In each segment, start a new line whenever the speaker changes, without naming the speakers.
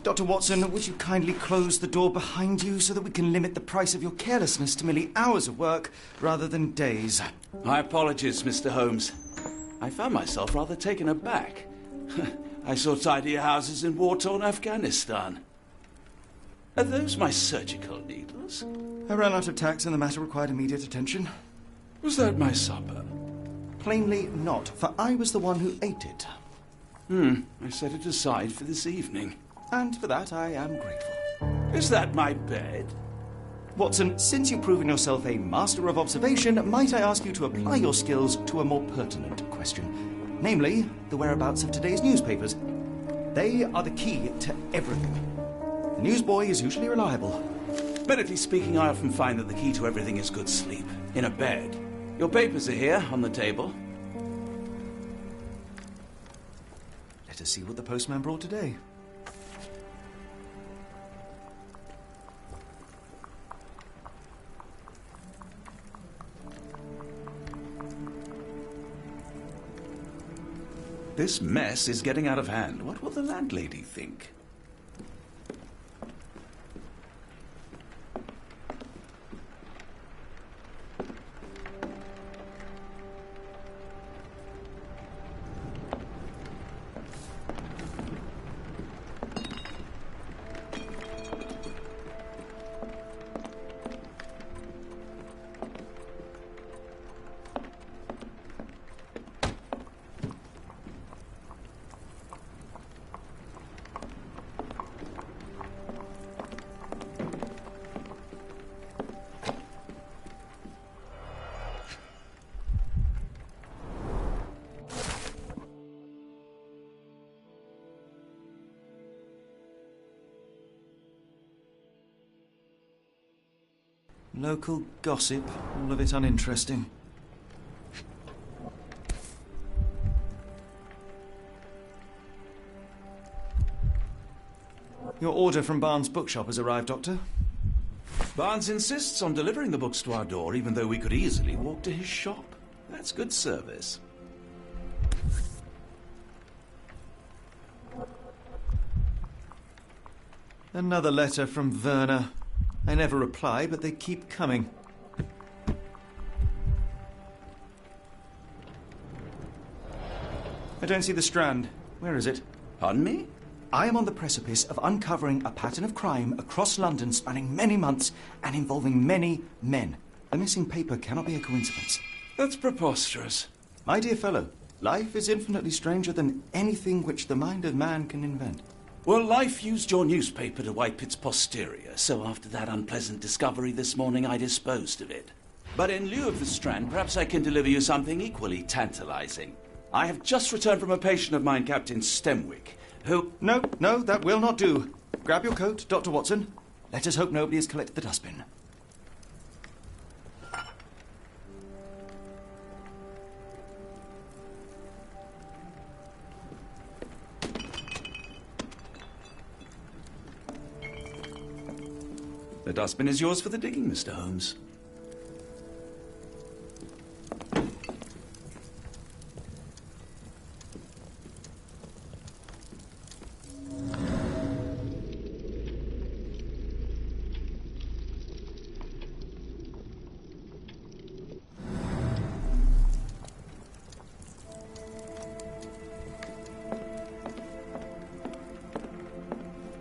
Dr. Watson, would you kindly close the door behind you so that we can limit the price of your carelessness to merely hours of work rather than days?
My apologies, Mr. Holmes. I found myself rather taken aback. I saw tidier houses in war-torn Afghanistan. Are those my surgical needles?
I ran out of tacks and the matter required immediate attention.
Was that my supper?
Plainly not, for I was the one who ate it.
I set it aside for this evening.
And for that I am grateful.
Is that my bed?
Watson, since you've proven yourself a master of observation, might I ask you to apply your skills to a more pertinent question? Namely, the whereabouts of today's newspapers. They are the key to everything. The newsboy is usually reliable.
Medically speaking, I often find that the key to everything is good sleep. In a bed. Your papers are here, on the table.
Let us see what the postman brought today.
This mess is getting out of hand. What will the landlady think?
Local gossip, all of it uninteresting. Your order from Barnes' bookshop has arrived, Doctor.
Barnes insists on delivering the books to our door, even though we could easily walk to his shop. That's good service.
Another letter from Werner. I never reply, but they keep coming. I don't see the Strand. Where is it?
Pardon me?
I am on the precipice of uncovering a pattern of crime across London spanning many months and involving many men. The missing paper cannot be a coincidence.
That's preposterous.
My dear fellow, life is infinitely stranger than anything which the mind of man can invent.
Well, life used your newspaper to wipe its posterior, so after that unpleasant discovery this morning, I disposed of it. But in lieu of the Strand, perhaps I can deliver you something equally tantalizing. I have just returned from a patient of mine, Captain Stemwick, who...
No, that will not do. Grab your coat, Dr. Watson. Let us hope nobody has collected the dustbin.
The dustbin is yours for the digging, Mr. Holmes.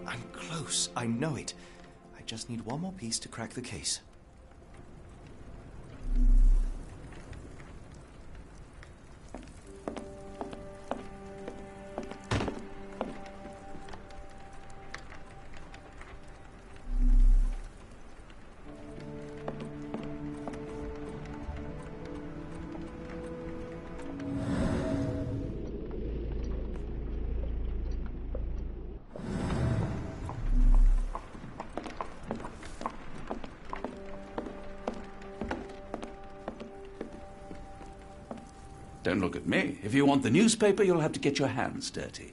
I'm close, I know it. I just need one more piece to crack the case.
Don't look at me. If you want the newspaper, you'll have to get your hands dirty.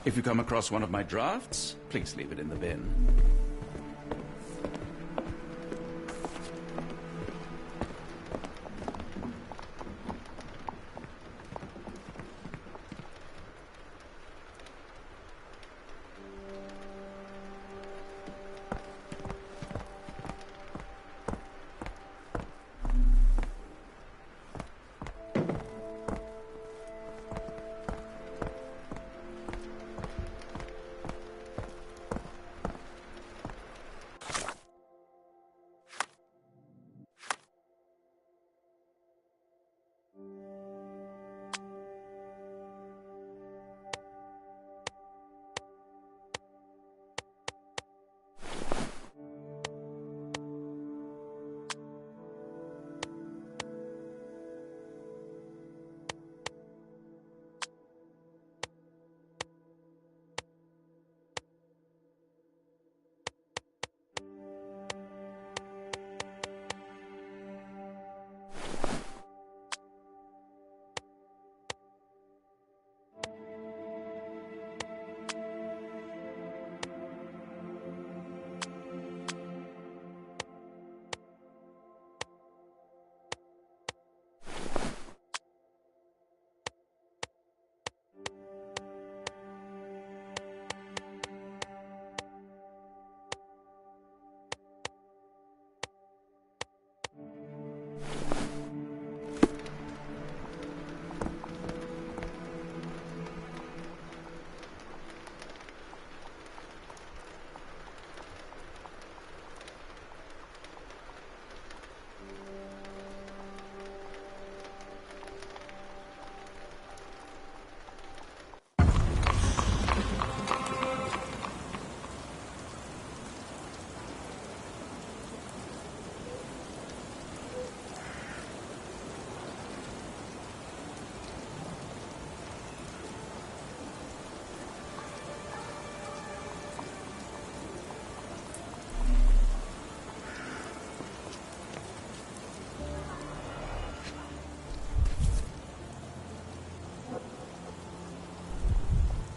If you come across one of my drafts, please leave it in the bin.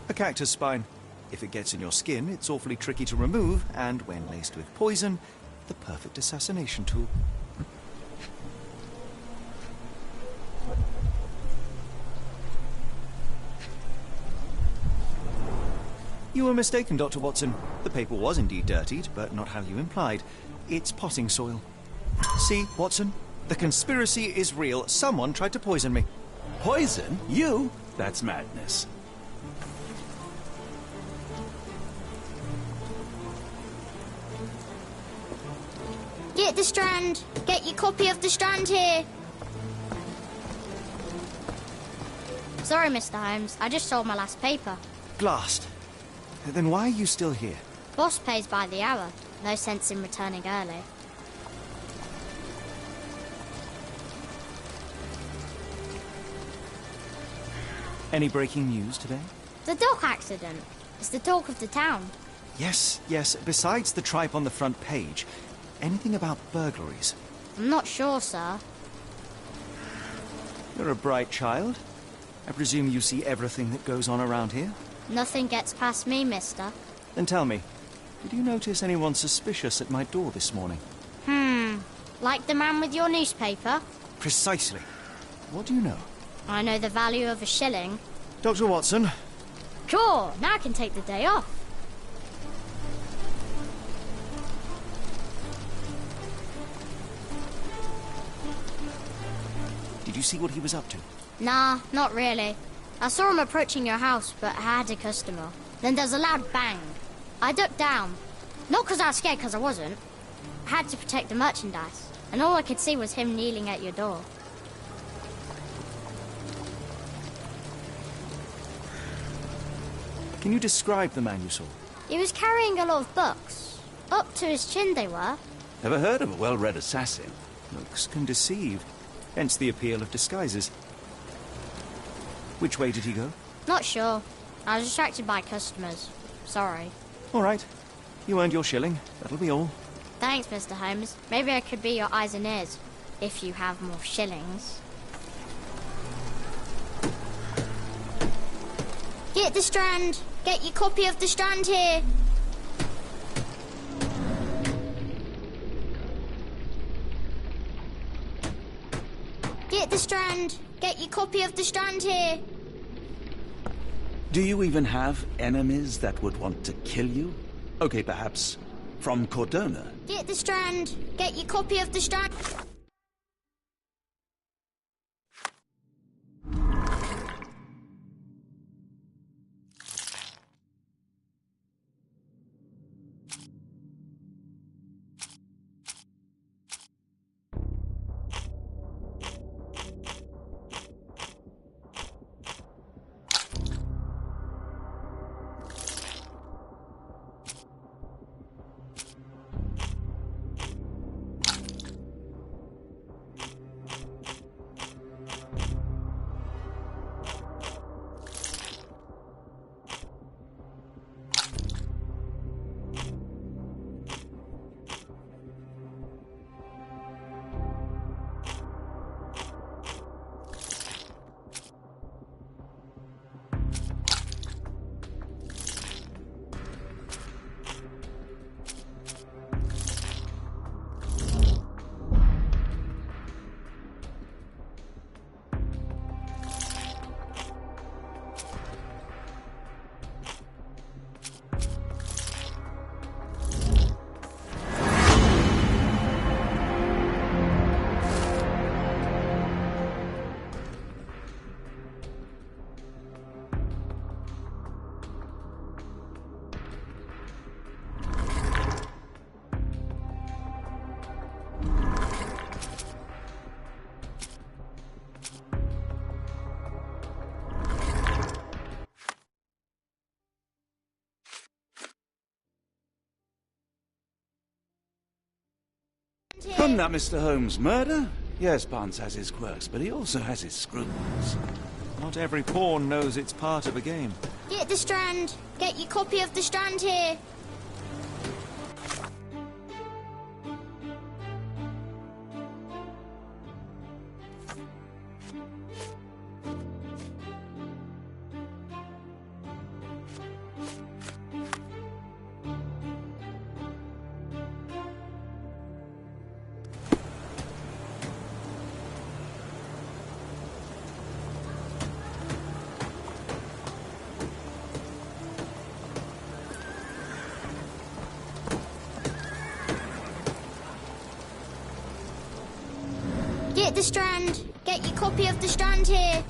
A cactus spine. If it gets in your skin, it's awfully tricky to remove, and when laced with poison, the perfect assassination tool. You were mistaken, Dr. Watson. The paper was indeed dirtied, but not how you implied. It's potting soil. See, Watson? The conspiracy is real. Someone tried to poison me.
Poison? You? That's madness.
Get the Strand! Get your copy of the Strand here! Sorry, Mr. Holmes. I just sold my last paper.
Blast. Then why are you still here?
Boss pays by the hour. No sense in returning early.
Any breaking news today?
The dock accident. It's the talk of the town.
Yes. Besides the tripe on the front page, anything about burglaries?
I'm not sure, sir.
You're a bright child. I presume you see everything that goes on around here?
Nothing gets past me, mister.
Then tell me, did you notice anyone suspicious at my door this morning?
Like the man with your newspaper?
Precisely. What do you know?
I know the value of a shilling.
Dr. Watson.
Sure, now I can take the day off.
Did you see what he was up to?
Nah, not really. I saw him approaching your house, but I had a customer. Then there's a loud bang. I ducked down. Not because I was scared, because I wasn't. I had to protect the merchandise. And all I could see was him kneeling at your door.
Can you describe the man you saw?
He was carrying a lot of books. Up to his chin they were.
Ever heard of a well-read assassin?
Looks can deceive. Hence the appeal of disguises. Which way did he go?
Not sure. I was distracted by customers. Sorry.
All right. You earned your shilling. That'll be all.
Thanks, Mr. Holmes. Maybe I could be your eyes and ears, if you have more shillings. Get the Strand. Get your copy of the Strand here. Get the Strand. Get your copy of the Strand here.
Do you even have enemies that would want to kill you? Okay, perhaps from Cordona.
Get the Strand. Get your copy of the Strand.
From that, Mr. Holmes, murder? Yes, Barnes has his quirks, but he also has his scruples.
Not every pawn knows it's part of a game.
Get the Strand. Get your copy of the Strand here. Get the Strand. Get your copy of the Strand here.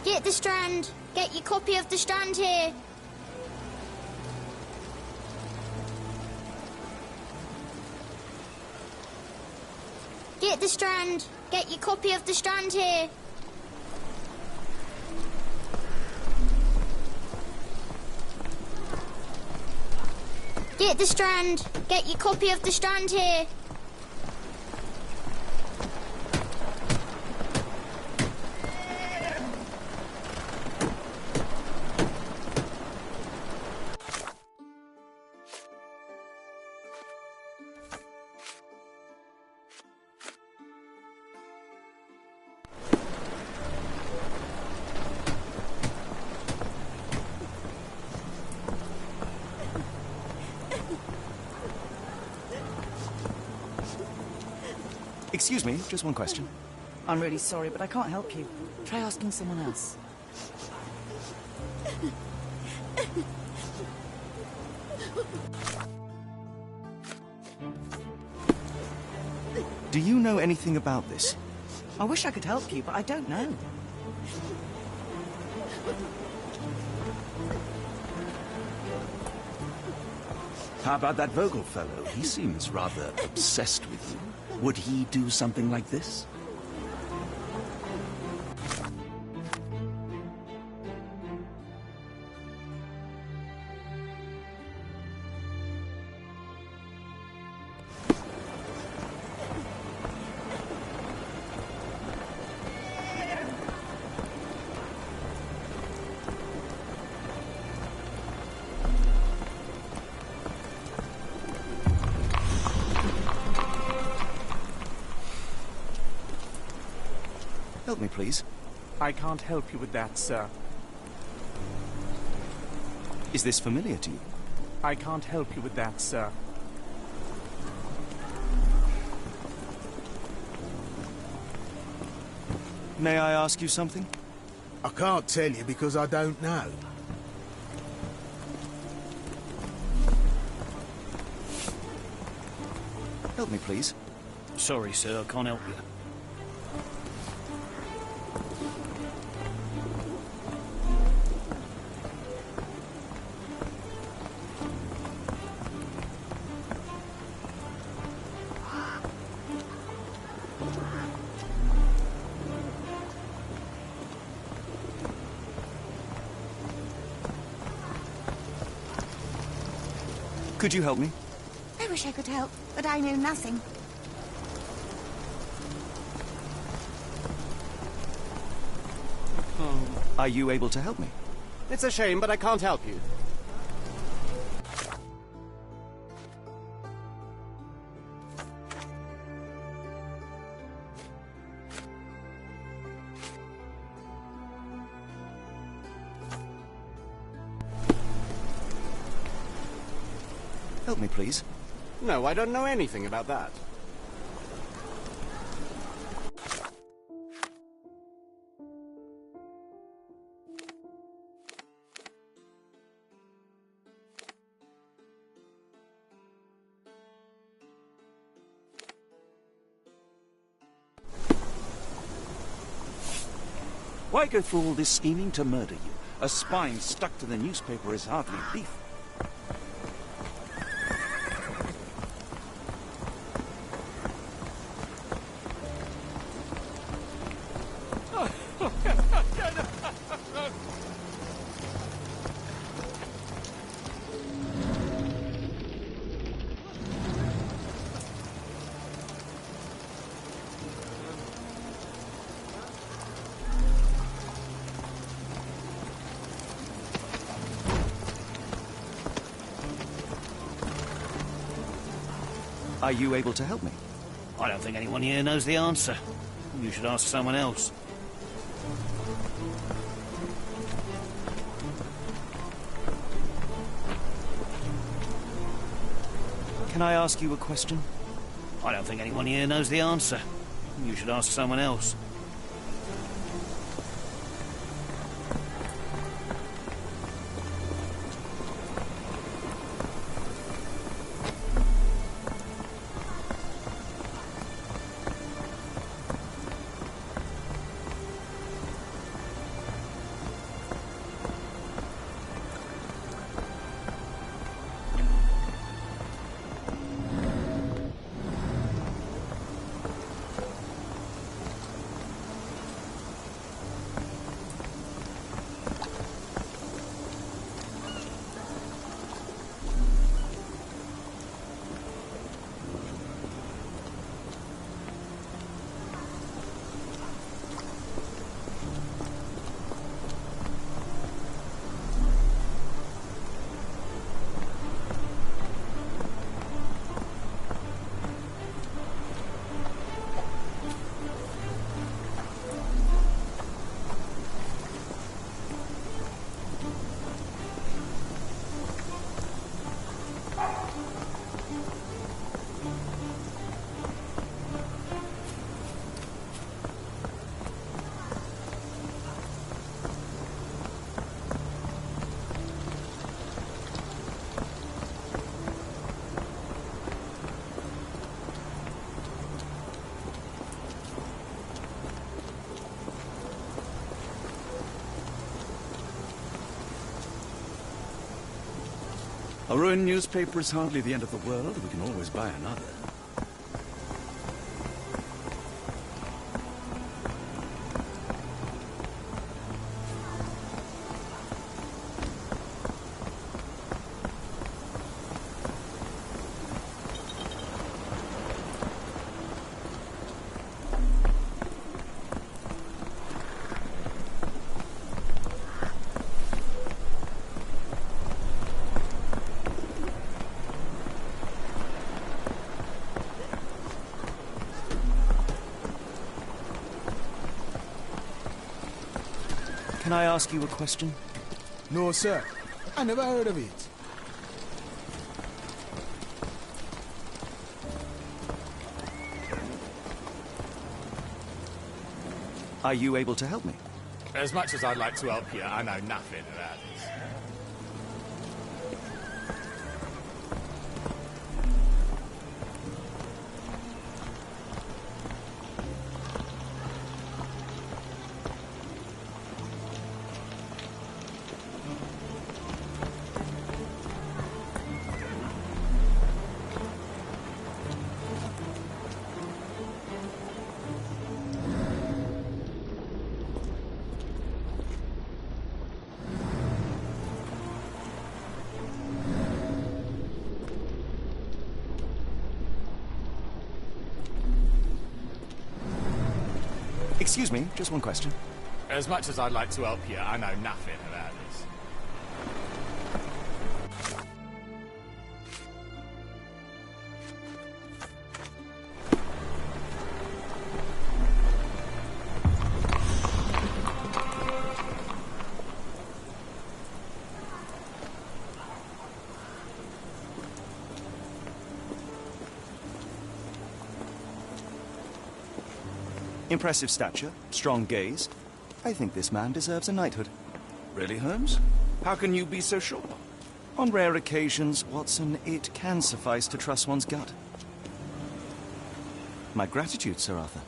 Get the Strand. Get your copy of the Strand here. Get the Strand. Get your copy of the Strand here. Get the Strand. Get your copy of the Strand here.
Excuse me, just one question.
I'm really sorry, but I can't help you. Try asking someone else.
Do you know anything about this?
I wish I could help you, but I don't know.
How about that Vogel fellow? He seems rather obsessed with you. Would he do something like this?
Help me, please.
I can't help you with that, sir.
Is this familiar to you?
I can't help you with that, sir.
May I ask you something?
I can't tell you because I don't know.
Help me, please.
Sorry, sir, I can't help you.
Could you help me?
I wish I could help, but I know nothing.
Are you able to help me?
It's a shame, but I can't help you.
Help me, please.
No, I don't know anything about that.
Why go through all this scheming to murder you? A spine stuck to the newspaper is hardly beef.
Are you able to help me?
I don't think anyone here knows the answer. You should ask someone else.
Can I ask you a question?
I don't think anyone here knows the answer. You should ask someone else.
A ruined newspaper is hardly the end of the world. We can always buy another.
Can I ask you a question?
No, sir. I never heard of it.
Are you able to help me?
As much as I'd like to help you, I know nothing about it.
Excuse me, just one question.
As much as I'd like to help you, I know nothing about it.
Impressive stature, strong gaze. I think this man deserves a knighthood.
Really, Holmes? How can you be so sure?
On rare occasions, Watson, it can suffice to trust one's gut. My gratitude, Sir Arthur.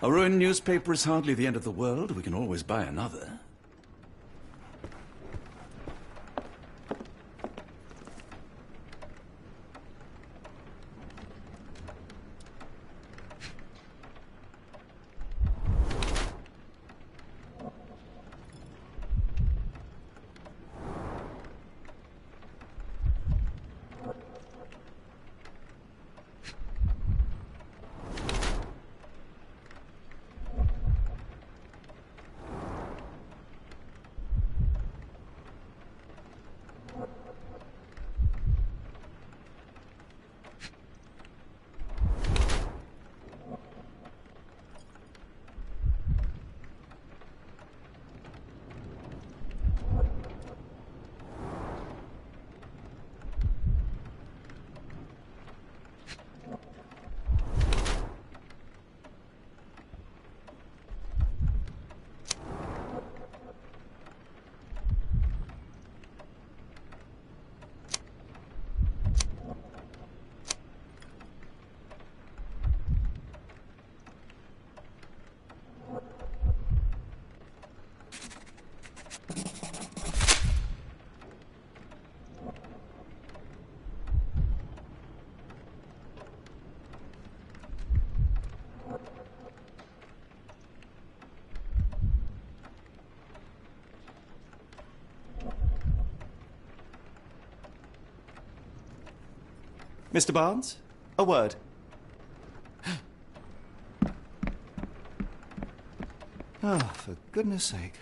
A ruined newspaper is hardly the end of the world. We can always buy another.
Mr. Barnes, a word. Oh, for goodness sake.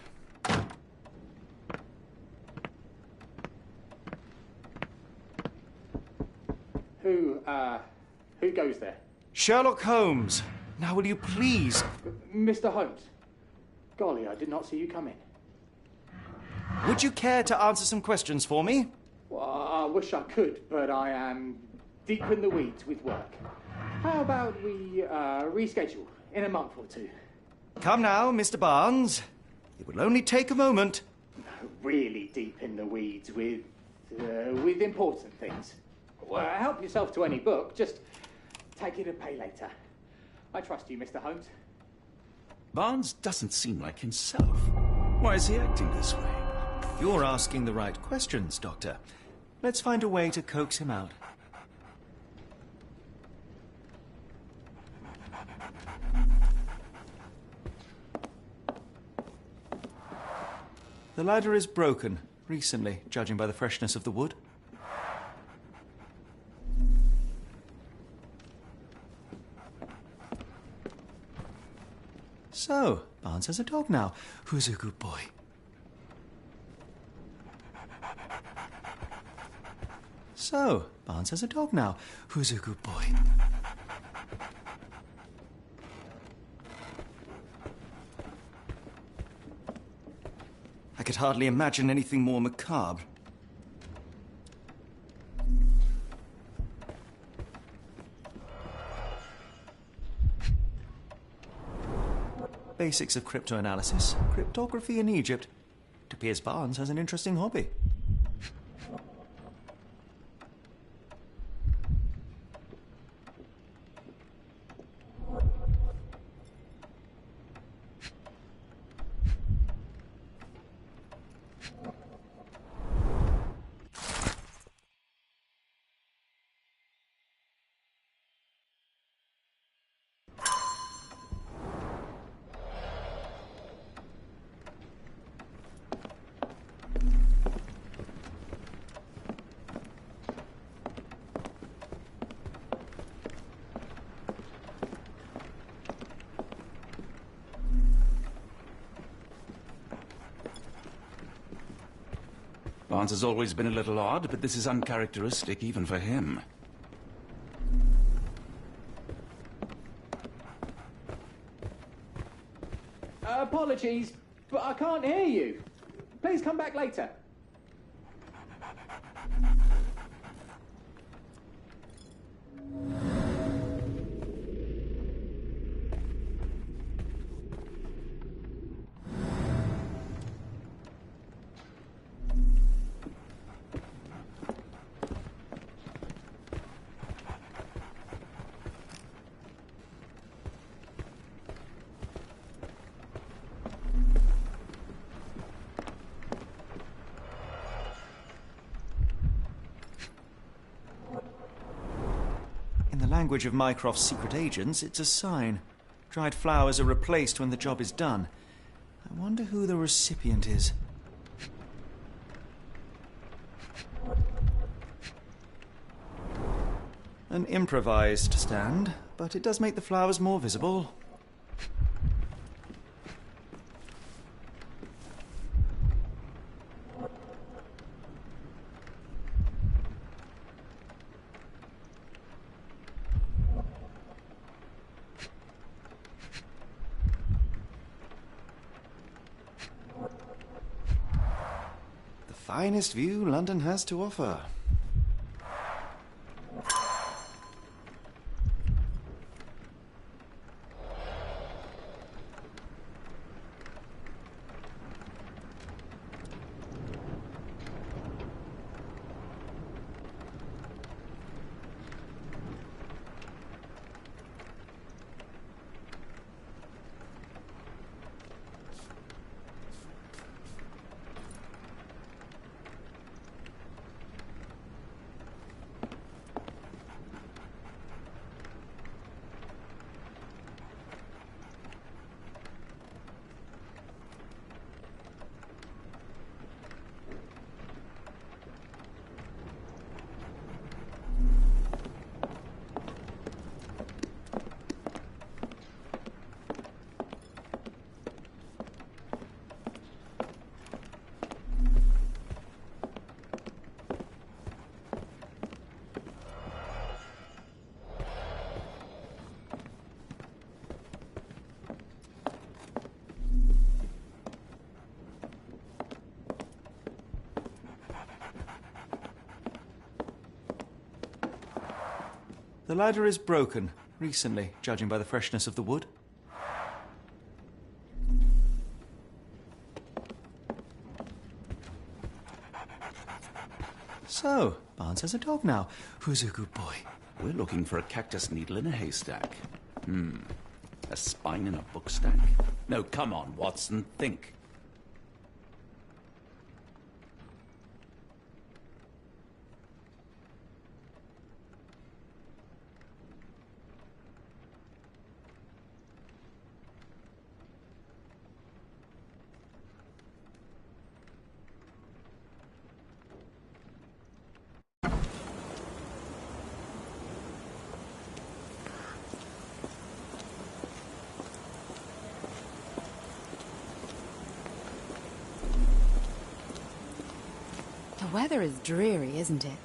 Who goes there?
Sherlock Holmes. Now will you please...
Mr. Holmes. Golly, I did not see you come in.
Would you care to answer some questions for me?
Well, I wish I could, but I am deep in the weeds with work. How about we reschedule in a month or two?
Come now, Mr. Barnes. It will only take a moment.
Really deep in the weeds with important things. Well, help yourself to any book. Just take it and pay later. I trust you, Mr. Holmes.
Barnes doesn't seem like himself. Why is he acting this way?
You're asking the right questions, Doctor. Let's find a way to coax him out. The ladder is broken, recently, judging by the freshness of the wood. So, Barnes has a dog now. Who's a good boy? So, Barnes has a dog now. Who's a good boy? I could hardly imagine anything more macabre. Basics of cryptoanalysis, cryptography in Egypt. It appears Barnes has an interesting hobby.
Barnes has always been a little odd, but this is uncharacteristic even for him.
Apologies, but I can't hear you. Please come back later.
In the language of Mycroft's secret agents, it's a sign. Dried flowers are replaced when the job is done. I wonder who the recipient is. An improvised stand, but it does make the flowers more visible. Finest view London has to offer. The ladder is broken, recently, judging by the freshness of the wood. So, Barnes has a dog now. Who's a good boy?
We're looking for a cactus needle in a haystack. A spine in a book stack. No, come on, Watson, think.
The weather is dreary, isn't it?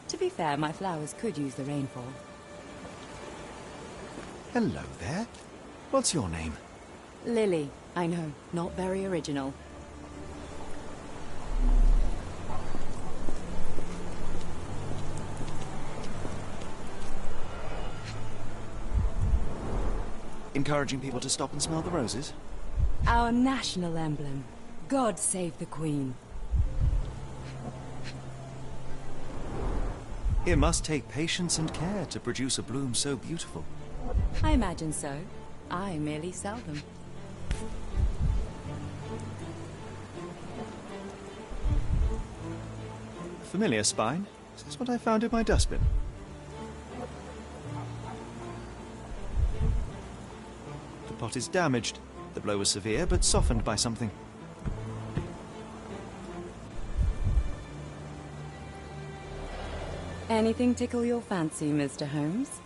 To be fair, my flowers could use the rainfall.
Hello there. What's your name?
Lily. I know, not very original.
Encouraging people to stop and smell the roses?
Our national emblem. God save the Queen.
It must take patience and care to produce a bloom so beautiful.
I imagine so. I merely sell them.
Familiar spine? Is this what I found in my dustbin? The pot is damaged. The blow was severe, but softened by something.
Anything tickle your fancy, Mr. Holmes?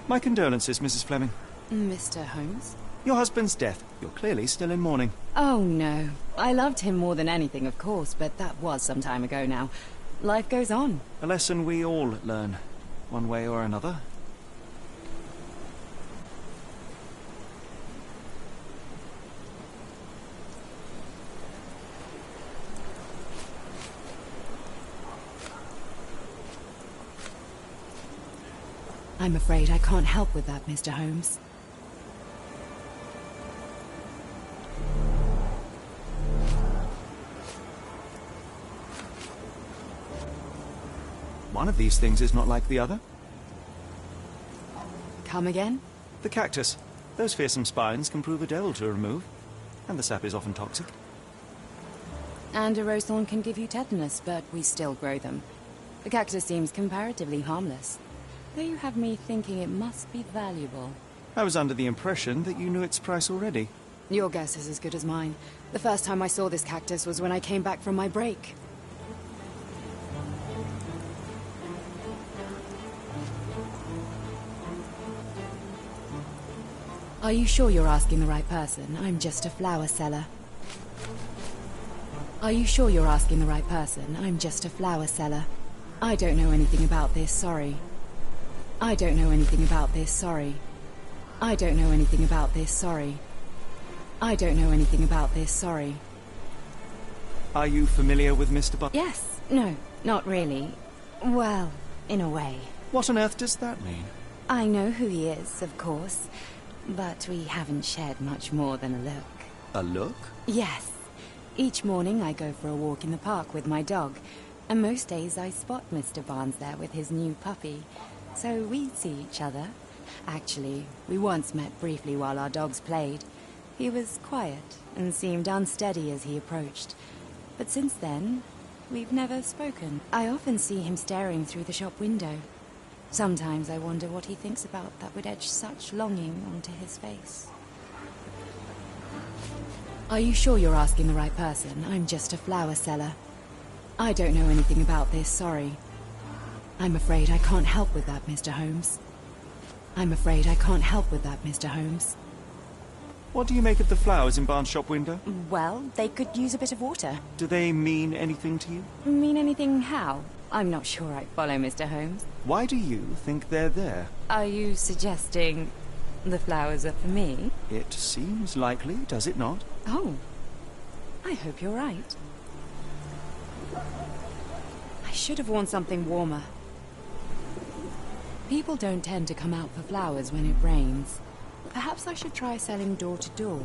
My condolences, Mrs. Fleming.
Mr. Holmes?
Your husband's death. You're clearly still in mourning.
Oh, no. I loved him more than anything, of course, but that was some time ago now. Life goes on.
A lesson we all learn, one way or another.
I'm afraid I can't help with that, Mr. Holmes.
One of these things is not like the other.
Come again?
The cactus. Those fearsome spines can prove a devil to remove, and the sap is often toxic.
And a rose thorn can give you tetanus, but we still grow them. The cactus seems comparatively harmless. Though you have me thinking it must be valuable.
I was under the impression that you knew its price already.
Your guess is as good as mine. The first time I saw this cactus was when I came back from my break. Are you sure you're asking the right person? I'm just a flower seller. Are you sure you're asking the right person? I'm just a flower seller. I don't know anything about this, sorry. I don't know anything about this, sorry. I don't know anything about this, sorry. I don't know anything about this, sorry.
Are you familiar with Mr. Bar...
Yes. No, not really. Well, in a way.
What on earth does that mean?
I know who he is, of course. But we haven't shared much more than a look.
A look?
Yes. Each morning I go for a walk in the park with my dog. And most days I spot Mr. Barnes there with his new puppy. So we see each other. Actually, we once met briefly while our dogs played. He was quiet and seemed unsteady as he approached. But since then, we've never spoken. I often see him staring through the shop window. Sometimes I wonder what he thinks about that would etch such longing onto his face. Are you sure you're asking the right person? I'm just a flower seller. I don't know anything about this, sorry. I'm afraid I can't help with that, Mr. Holmes. I'm afraid I can't help with that, Mr. Holmes.
What do you make of the flowers in Barnes' shop window?
Well, they could use a bit of water.
Do they mean anything to you?
Mean anything how? I'm not sure I follow, Mr. Holmes.
Why do you think they're there?
Are you suggesting the flowers are for me?
It seems likely, does it not?
Oh, I hope you're right. I should have worn something warmer. People don't tend to come out for flowers when it rains. Perhaps I should try selling door to door.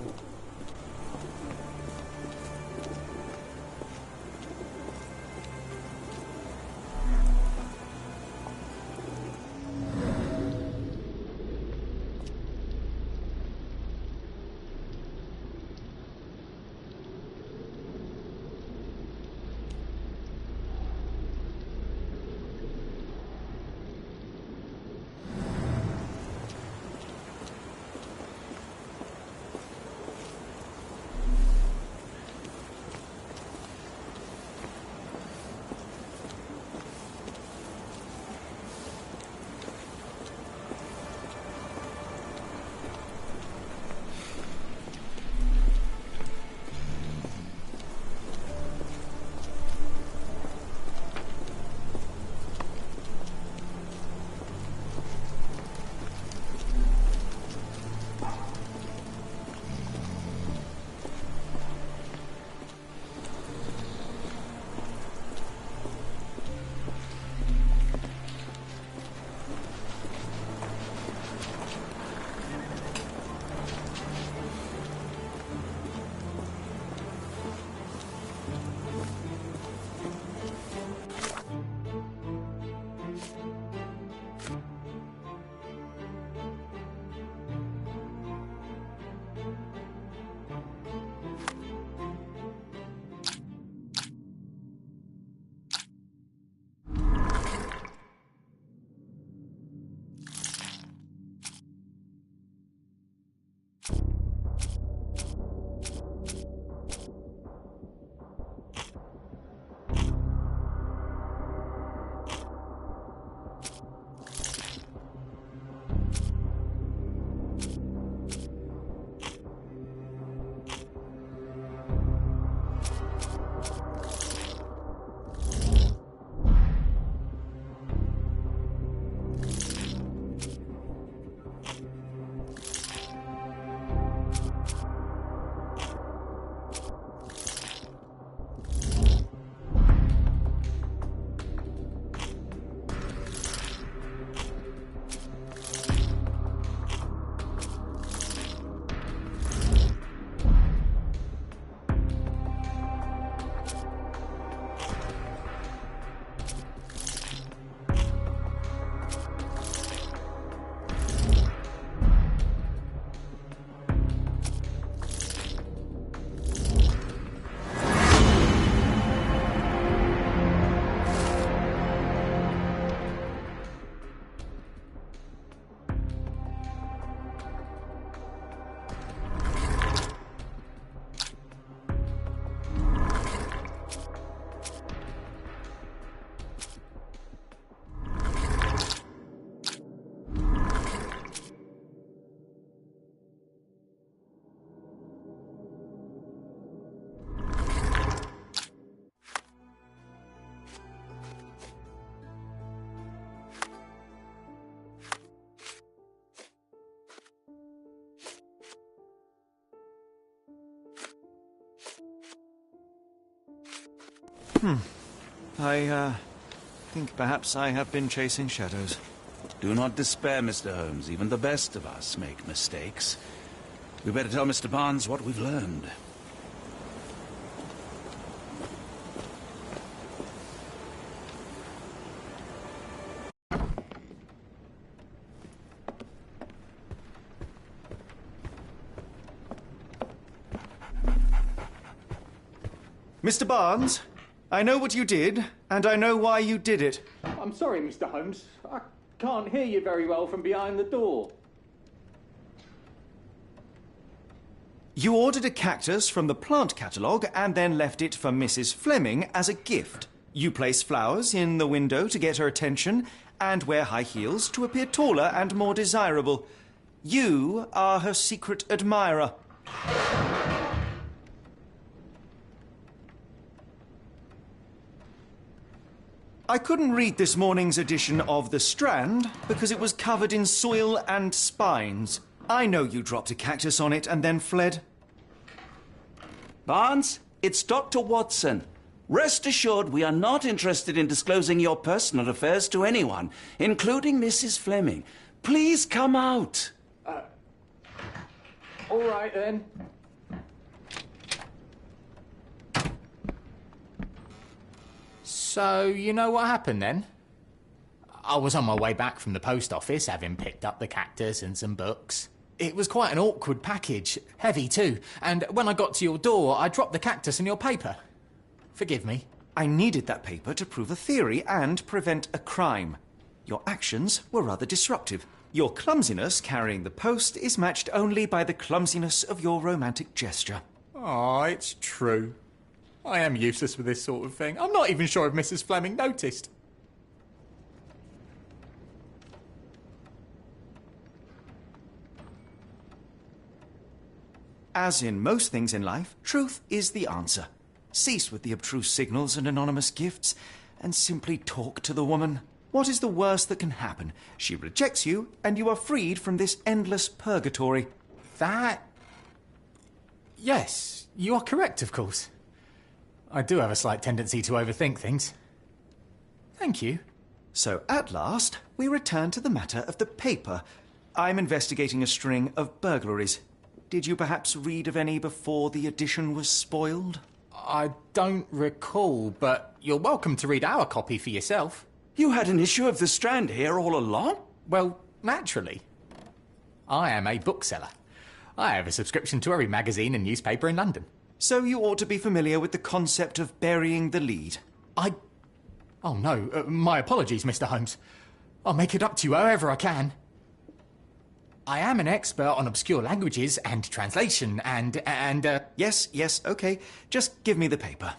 I think perhaps I have been chasing shadows.
Do not despair, Mr. Holmes. Even the best of us make mistakes. We better tell Mr. Barnes what we've learned.
Mr. Barnes, I know what you did, and I know why you did it.
I'm sorry, Mr. Holmes. I can't hear you very well from behind the door.
You ordered a cactus from the plant catalogue and then left it for Mrs. Fleming as a gift. You place flowers in the window to get her attention and wear high heels to appear taller and more desirable. You are her secret admirer. I couldn't read this morning's edition of The Strand because it was covered in soil and spines. I know you dropped a cactus on it and then fled.
Barnes, it's Dr. Watson. Rest assured we are not interested in disclosing your personal affairs to anyone, including Mrs. Fleming. Please come out.
All right, then.
So, you know what happened then? I was on my way back from the post office, having picked up the cactus and some books. It was quite an awkward package, heavy too, and when I got to your door, I dropped the cactus and your paper. Forgive me.
I needed that paper to prove a theory and prevent a crime. Your actions were rather disruptive. Your clumsiness carrying the post is matched only by the clumsiness of your romantic gesture.
Oh, it's true. I am useless with this sort of thing. I'm not even sure if Mrs. Fleming noticed.
As in most things in life, truth is the answer. Cease with the abstruse signals and anonymous gifts, and simply talk to the woman. What is the worst that can happen? She rejects you, and you are freed from this endless purgatory.
Yes, you are correct, of course. I do have a slight tendency to overthink things. Thank you.
So, at last, we return to the matter of the paper. I'm investigating a string of burglaries. Did you perhaps read of any before the edition was spoiled?
I don't recall, but you're welcome to read our copy for yourself.
You had an issue of The Strand here all along?
Well, naturally. I am a bookseller. I have a subscription to every magazine and newspaper in London.
So you ought to be familiar with the concept of burying the lead.
Oh no, my apologies, Mr. Holmes. I'll make it up to you however I can. I am an expert on obscure languages and translation and.
Yes, okay. Just give me the paper.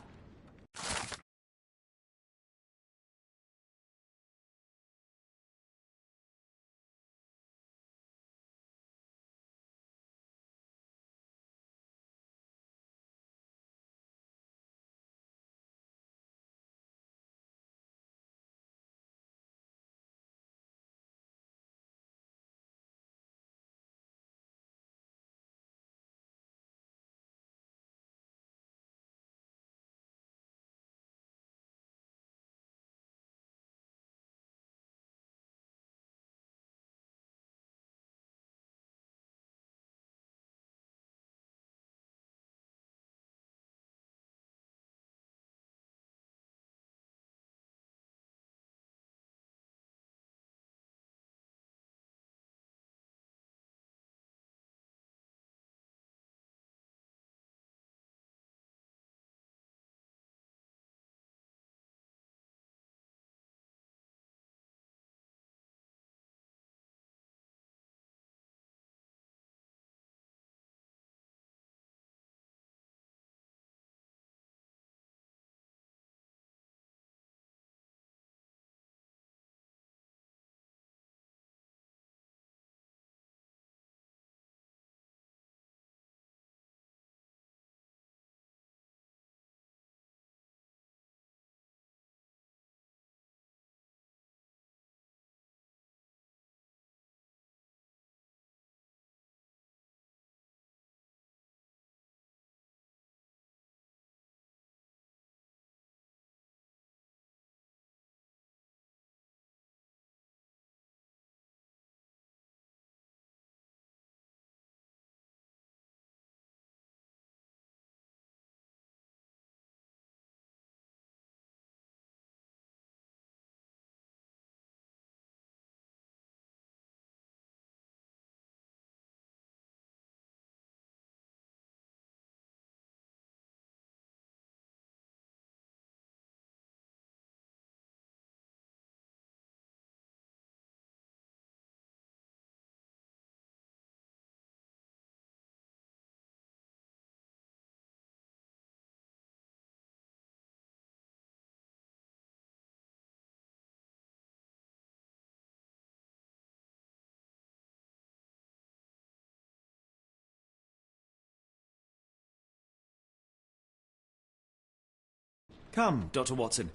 Come, Dr. Watson.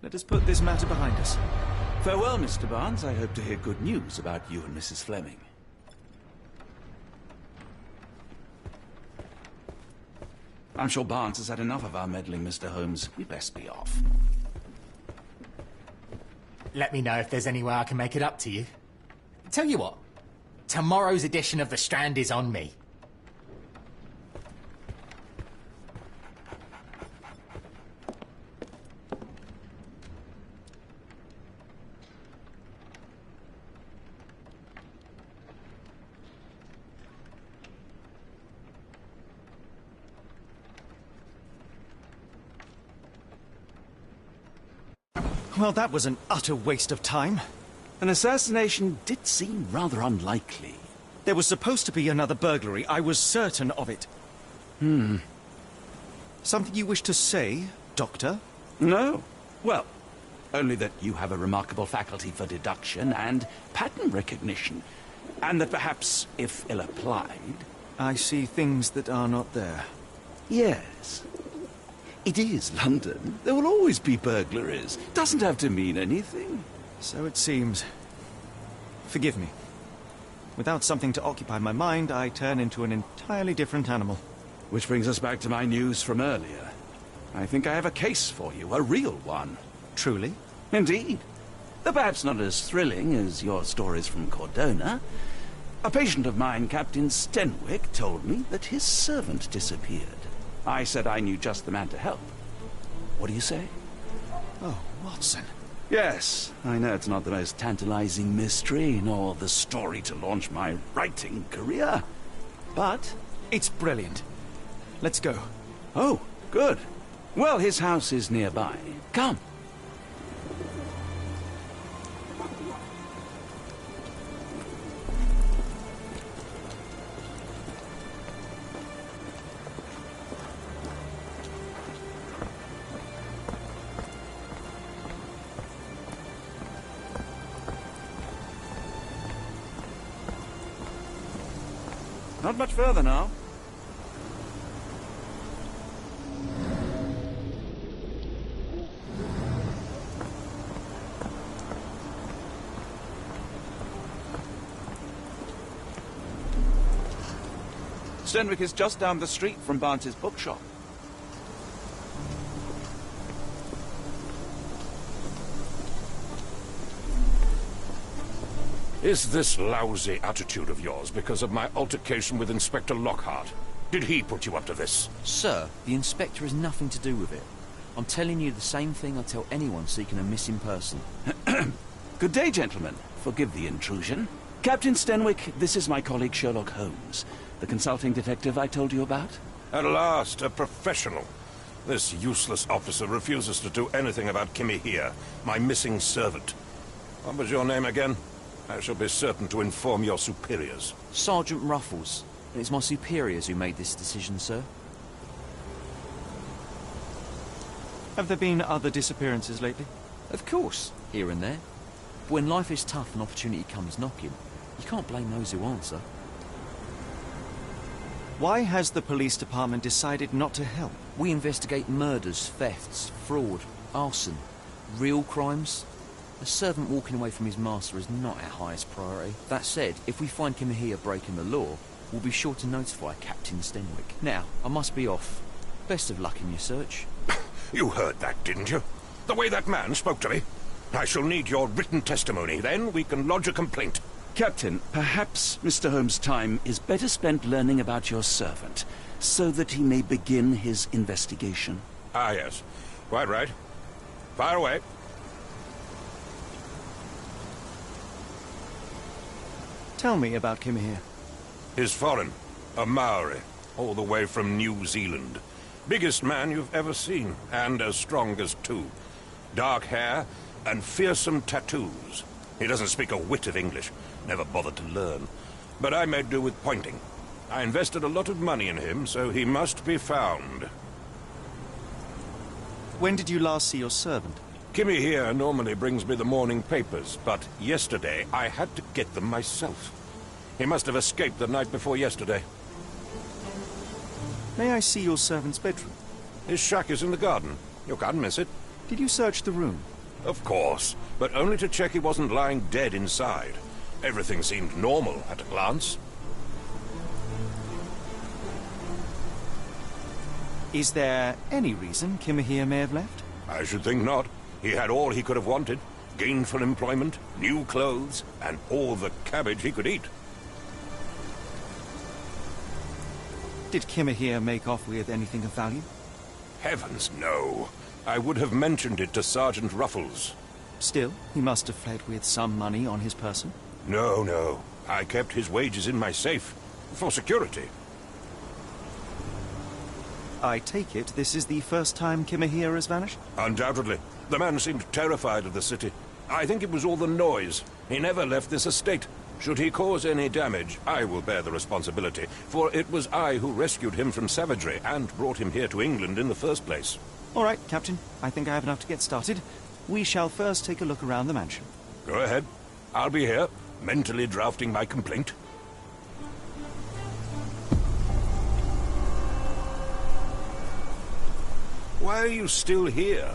Let us put this matter behind us.
Farewell, Mr. Barnes. I hope to hear good news about you and Mrs. Fleming. I'm sure Barnes has had enough of our meddling, Mr. Holmes. We best be off.
Let me know if there's any way I can make it up to you. Tell you what, tomorrow's edition of The Strand is on me.
Well, that was an utter waste of time.
An assassination did seem rather unlikely.
There was supposed to be another burglary. I was certain of it. Something you wish to say, Doctor?
No. Well, only that you have a remarkable faculty for deduction and pattern recognition. And that perhaps, if ill-applied...
I see things that are not there.
Yes. It is London. There will always be burglaries. Doesn't have to mean anything.
So it seems. Forgive me. Without something to occupy my mind, I turn into an entirely different animal.
Which brings us back to my news from earlier. I think I have a case for you, a real one.
Truly?
Indeed. Though perhaps not as thrilling as your stories from Cordona. A patient of mine, Captain Stenwick, told me that his servant disappeared. I said I knew just the man to help. What do you say?
Oh, Watson.
Yes, I know it's not the most tantalizing mystery, nor the story to launch my writing career. But
it's brilliant. Let's go.
Oh, good. Well, his house is nearby. Come. Not much further now. Stenwick is just down the street from Barnes's bookshop.
Is this lousy attitude of yours because of my altercation with Inspector Lockhart? Did he put you up to this?
Sir, the Inspector has nothing to do with it. I'm telling you the same thing I tell anyone seeking a missing person.
Good day, gentlemen. Forgive the intrusion. Captain Stenwick, this is my colleague Sherlock Holmes, the consulting detective I told you about.
At last, a professional. This useless officer refuses to do anything about Kimmy here, my missing servant. What was your name again? I shall be certain to inform your superiors.
Sergeant Ruffles. It's my superiors who made this decision, sir.
Have there been other disappearances lately?
Of course, here and there. But when life is tough and opportunity comes knocking, you can't blame those who answer.
Why has the police department decided not to help?
We investigate murders, thefts, fraud, arson, real crimes. A servant walking away from his master is not our highest priority. That said, if we find Kimahia breaking the law, we'll be sure to notify Captain Stenwick. Now, I must be off. Best of luck in your search.
You heard that, didn't you? The way that man spoke to me. I shall need your written testimony. Then we can lodge a complaint.
Captain, perhaps Mr. Holmes' time is better spent learning about your servant, so that he may begin his investigation.
Ah, yes. Quite right. Fire away.
Tell me about Kimahia.
He's foreign. A Maori. All the way from New Zealand. Biggest man you've ever seen, and as strong as two. Dark hair and fearsome tattoos. He doesn't speak a whit of English. Never bothered to learn. But I made do with pointing. I invested a lot of money in him, so he must be found.
When did you last see your servant?
Kimmy here normally brings me the morning papers, but yesterday I had to get them myself. He must have escaped the night before yesterday.
May I see your servant's bedroom?
His shack is in the garden. You can't miss it.
Did you search the room?
Of course, but only to check he wasn't lying dead inside. Everything seemed normal at a glance.
Is there any reason Kimahir may have left?
I should think not. He had all he could have wanted. Gainful employment, new clothes, and all the cabbage he could eat.
Did Kimahir make off with anything of value?
Heavens, no. I would have mentioned it to Sergeant Ruffles.
Still, he must have fled with some money on his person?
No, no. I kept his wages in my safe. For security.
I take it this is the first time Kimahir has vanished?
Undoubtedly. The man seemed terrified of the city. I think it was all the noise. He never left this estate. Should he cause any damage, I will bear the responsibility, for it was I who rescued him from savagery and brought him here to England in the first place.
All right, Captain. I think I have enough to get started. We shall first take a look around the mansion.
Go ahead. I'll be here, mentally drafting my complaint. Why are you still here?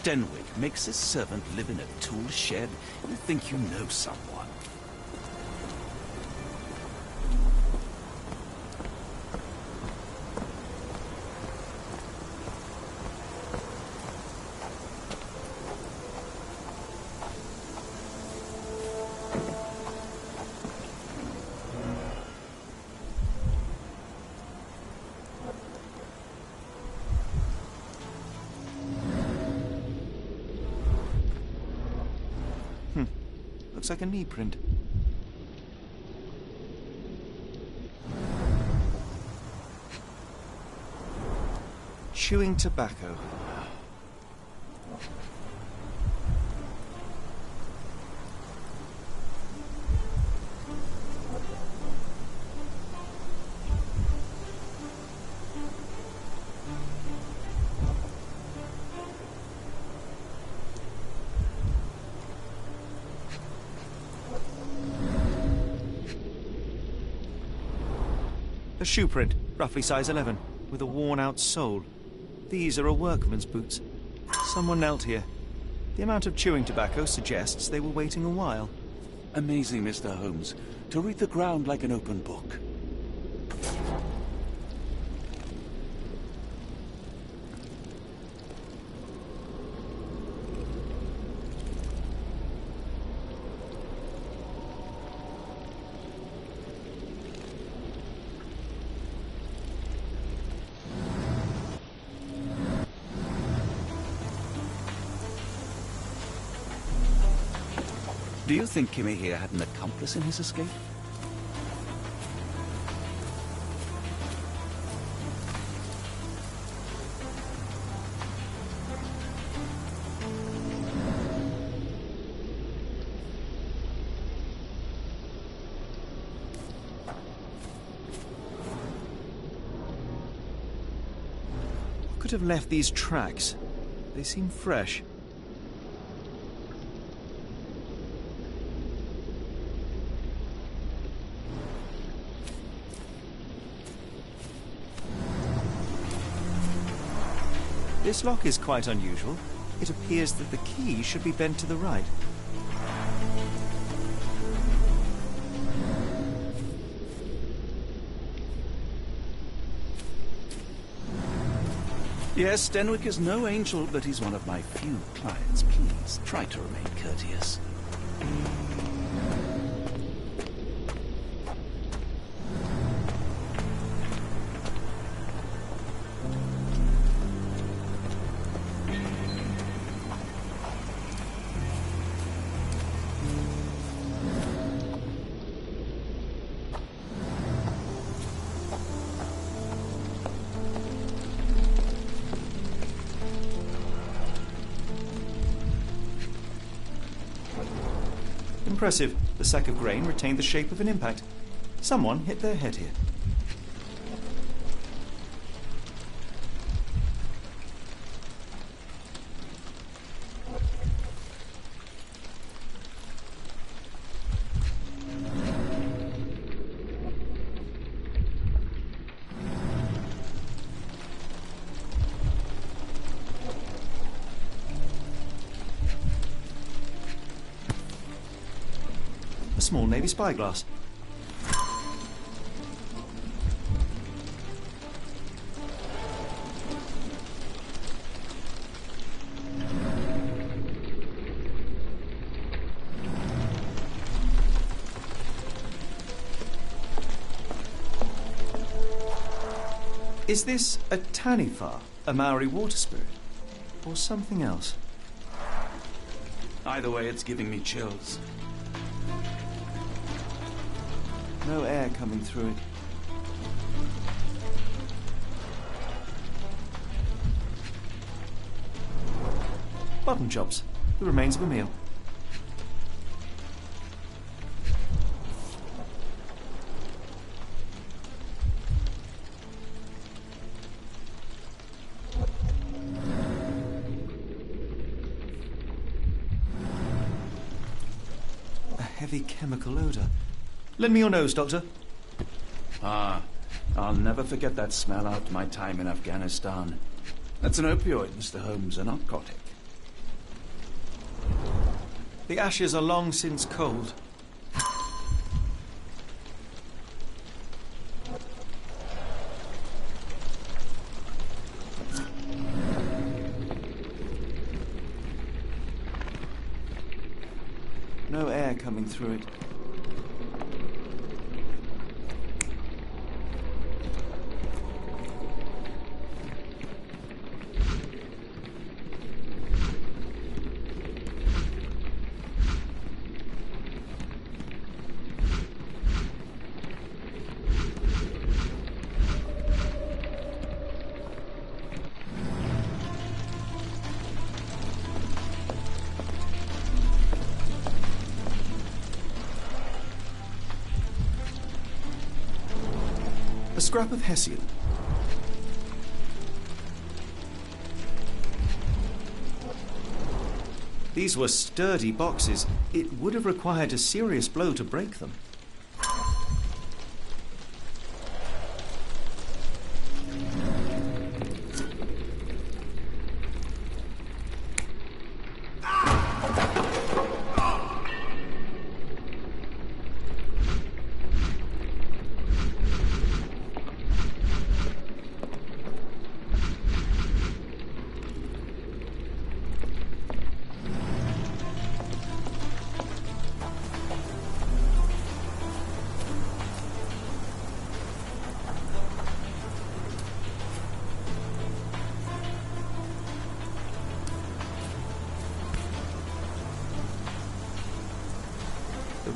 Stenwick makes his servant live in a tool shed? You think you know someone?
Looks like a knee print. Chewing tobacco. A shoe print, roughly size 11, with a worn-out sole. These are a workman's boots. Someone knelt here. The amount of chewing tobacco suggests they were waiting a while.
Amazing, Mr. Holmes. To read the ground like an open book. Do you think Kimmy here had an accomplice in his escape?
Could have left these tracks. They seem fresh. This lock is quite unusual. It appears that the key should be bent to the right.
Yes, Denwick is no angel, but he's one of my few clients. Please, try to remain courteous.
Impressive. The sack of grain retained the shape of an impact. Someone hit their head here. A small Navy spyglass. Is this a Taniwha, a Maori water spirit, or something else?
Either way, it's giving me chills.
No air coming through it. Button chops, the remains of a meal. A heavy chemical odor. Lend me your nose, Doctor.
Ah, I'll never forget that smell after my time in Afghanistan. That's an opioid, Mr. Holmes, a narcotic.
The ashes are long since cold. No air coming through it. A scrap of Hessian. These were sturdy boxes. It would have required a serious blow to break them.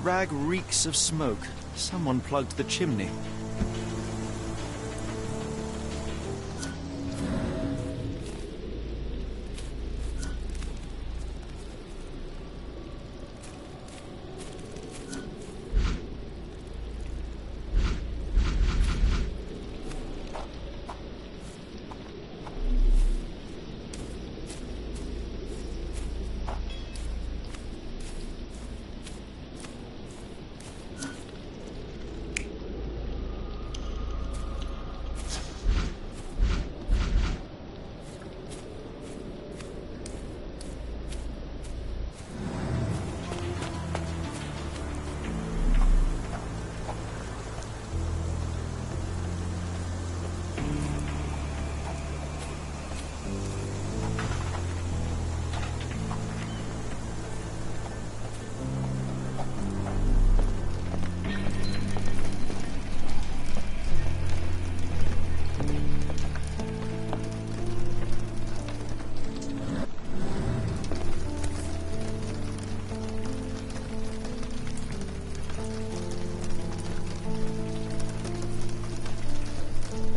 rag reeks of smoke. Someone plugged the chimney.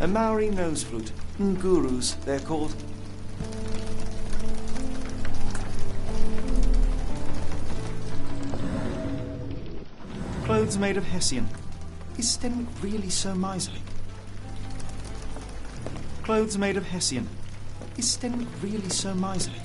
A Maori nose flute. Ngurus, they're called. Clothes made of Hessian. Is Stenwick really so miserly? Clothes made of Hessian. Is Stenwick really so miserly?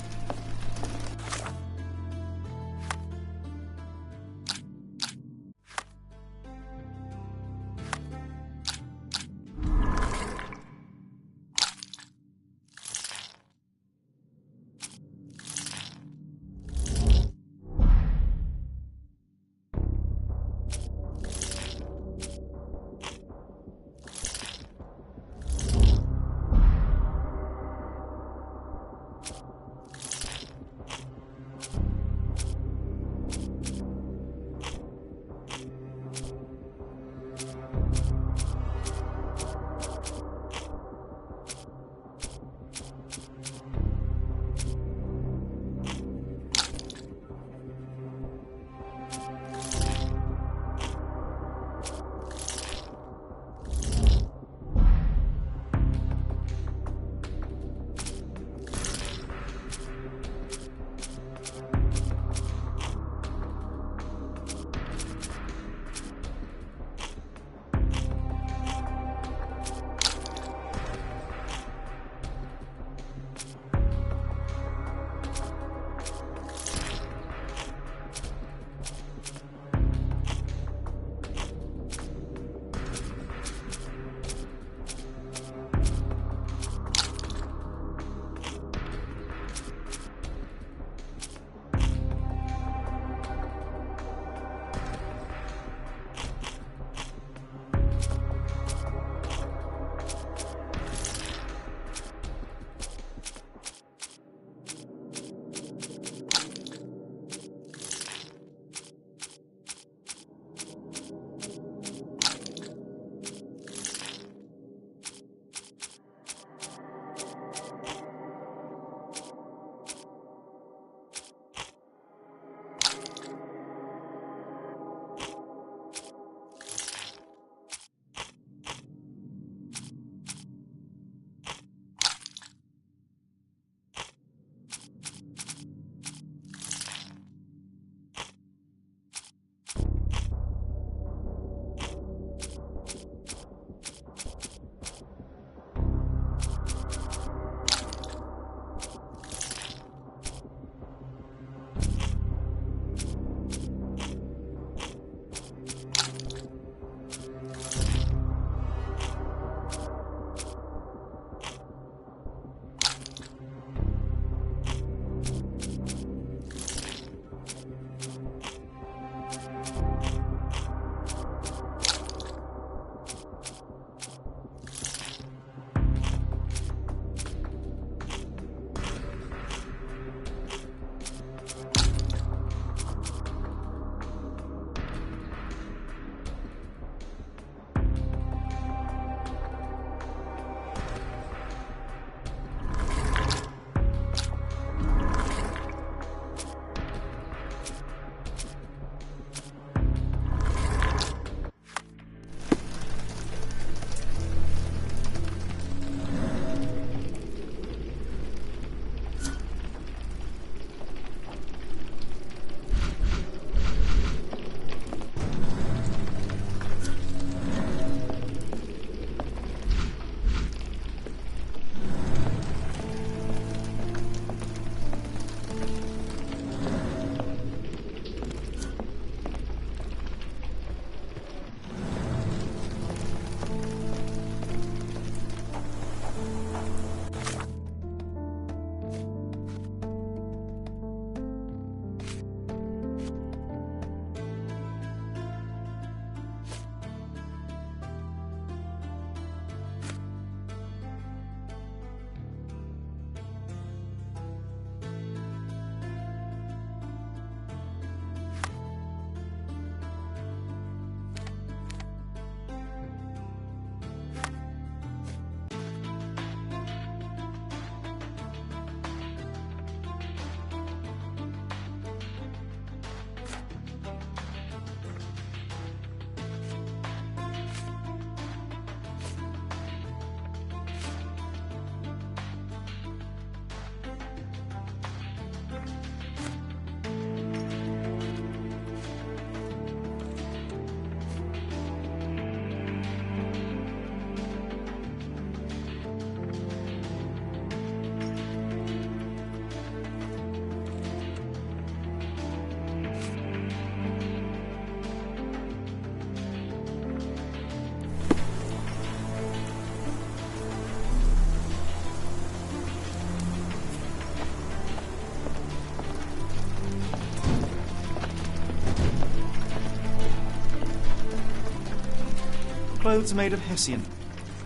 clothes made of Hessian.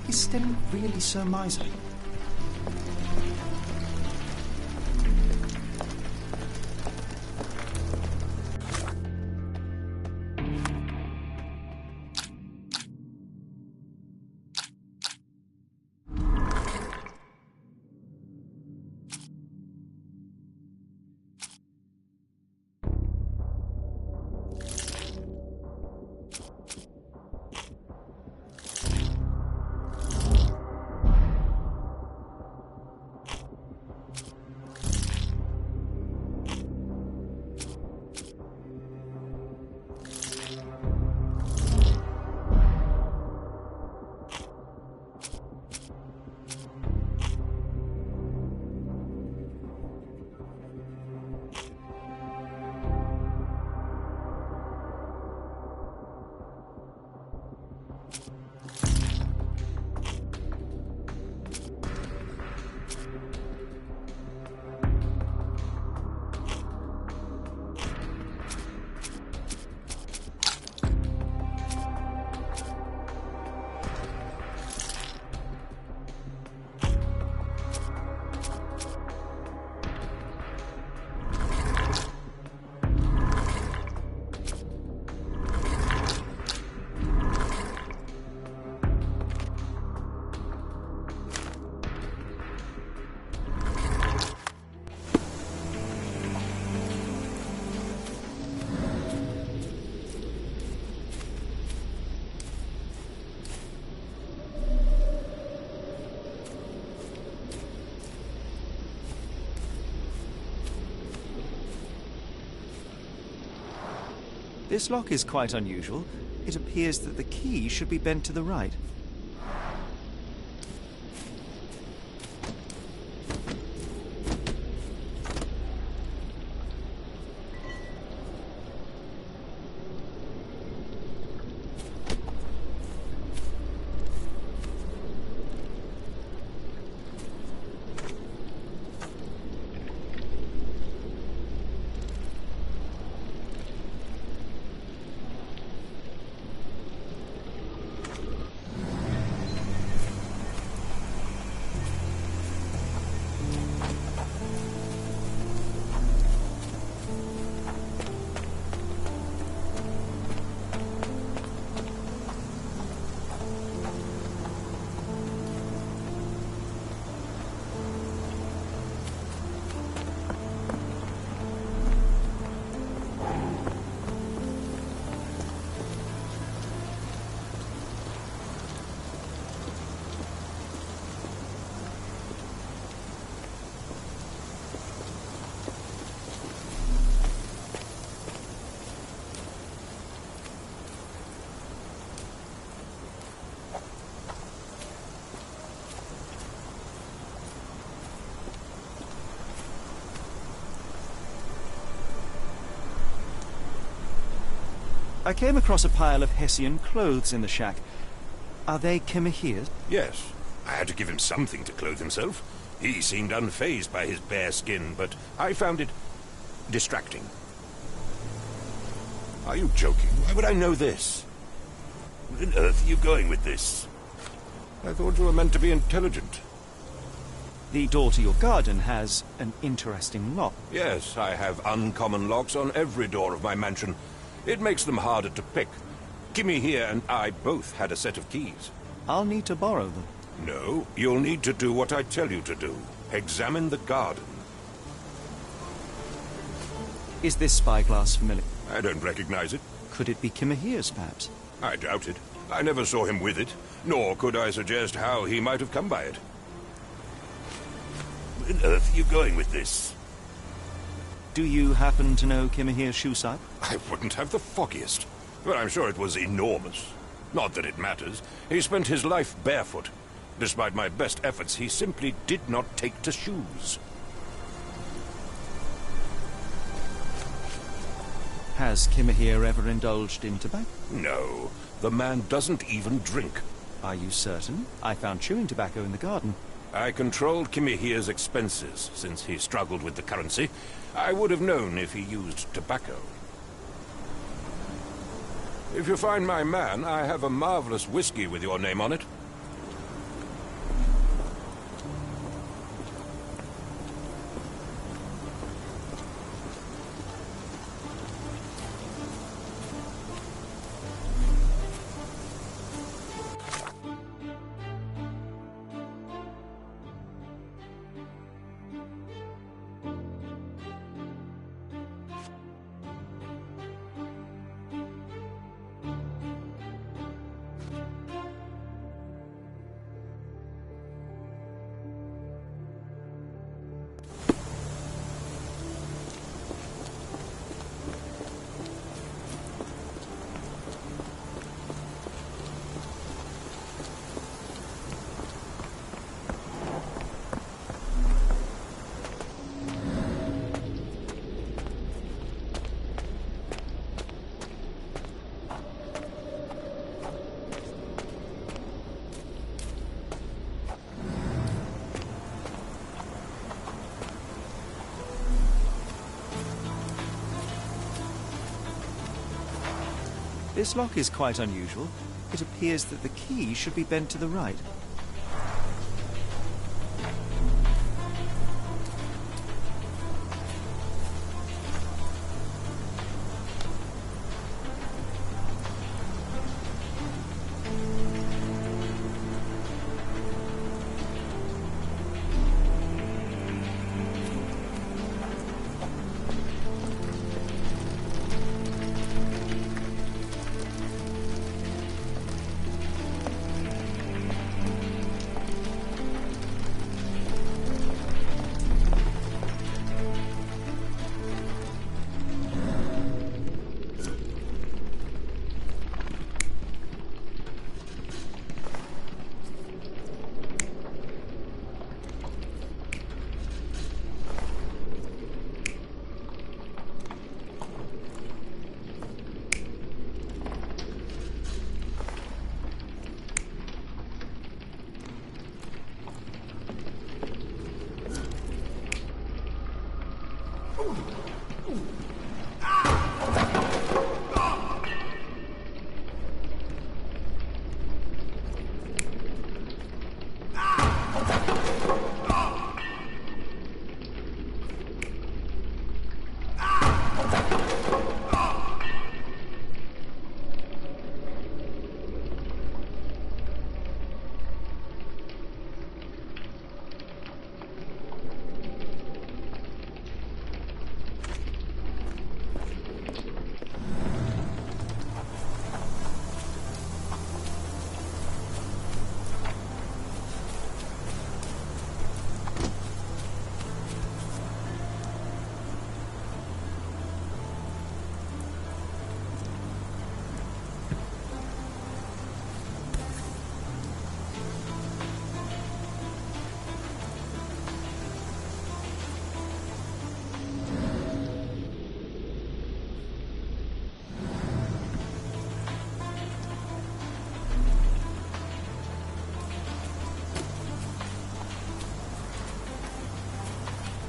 Is Sten really so miserly? This lock is quite unusual. It appears that the key should be bent to the right. I came across a pile of Hessian clothes in the shack. Are they Kimahir's?
Yes. I had to give him something to clothe himself. He seemed unfazed by his bare skin, but I found it distracting. Are you joking? Why would I know this? Where on earth are you going with this? I thought you were meant to be intelligent.
The door to your garden has an interesting lock.
Yes, I have uncommon locks on every door of my mansion. It makes them harder to pick. Kimmy here and I both had a set of keys.
I'll need to borrow them.
No, you'll need to do what I tell you to do. Examine the garden.
Is this spyglass familiar?
I don't recognize it.
Could it be Kimahir's, perhaps?
I doubt it. I never saw him with it, nor could I suggest how he might have come by it. Where on earth are you going with this?
Do you happen to know Kimahir's shoe size?
I wouldn't have the foggiest. But I'm sure it was enormous. Not that it matters. He spent his life barefoot. Despite my best efforts, he simply did not take to shoes.
Has Kimahir ever indulged in tobacco?
No. The man doesn't even drink.
Are you certain? I found chewing tobacco in the garden.
I controlled Kimahir's expenses since he struggled with the currency. I would have known if he used tobacco. If you find my man, I have a marvelous whiskey with your name on it.
This lock is quite unusual. It appears that the key should be bent to the right.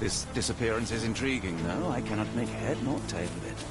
This disappearance is intriguing, though. I cannot make head nor tail of it.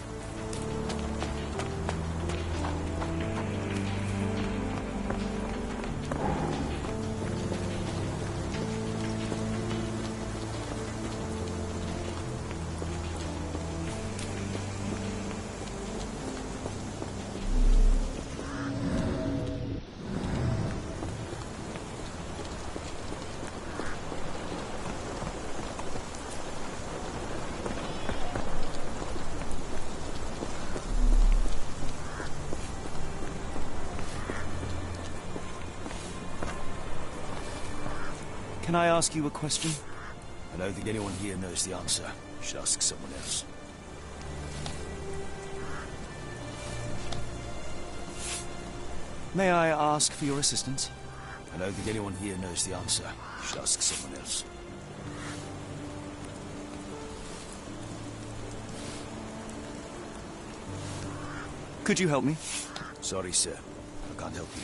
Can I ask you a question?
I don't think anyone here knows the answer. You should ask someone else.
May I ask for your assistance?
I don't think anyone here knows the answer. You should ask someone else.
Could you help me?
Sorry, sir. I can't help you.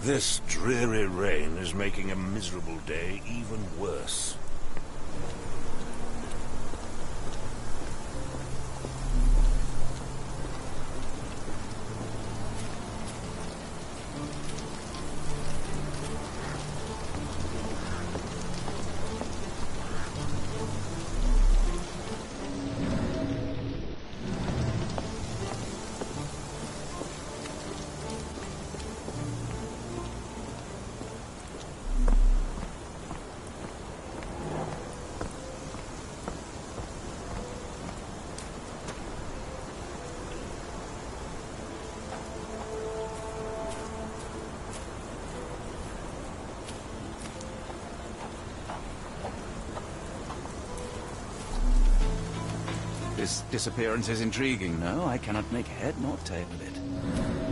This dreary rain is making a miserable day even worse.
This disappearance is intriguing, no? I cannot make head nor tail of it.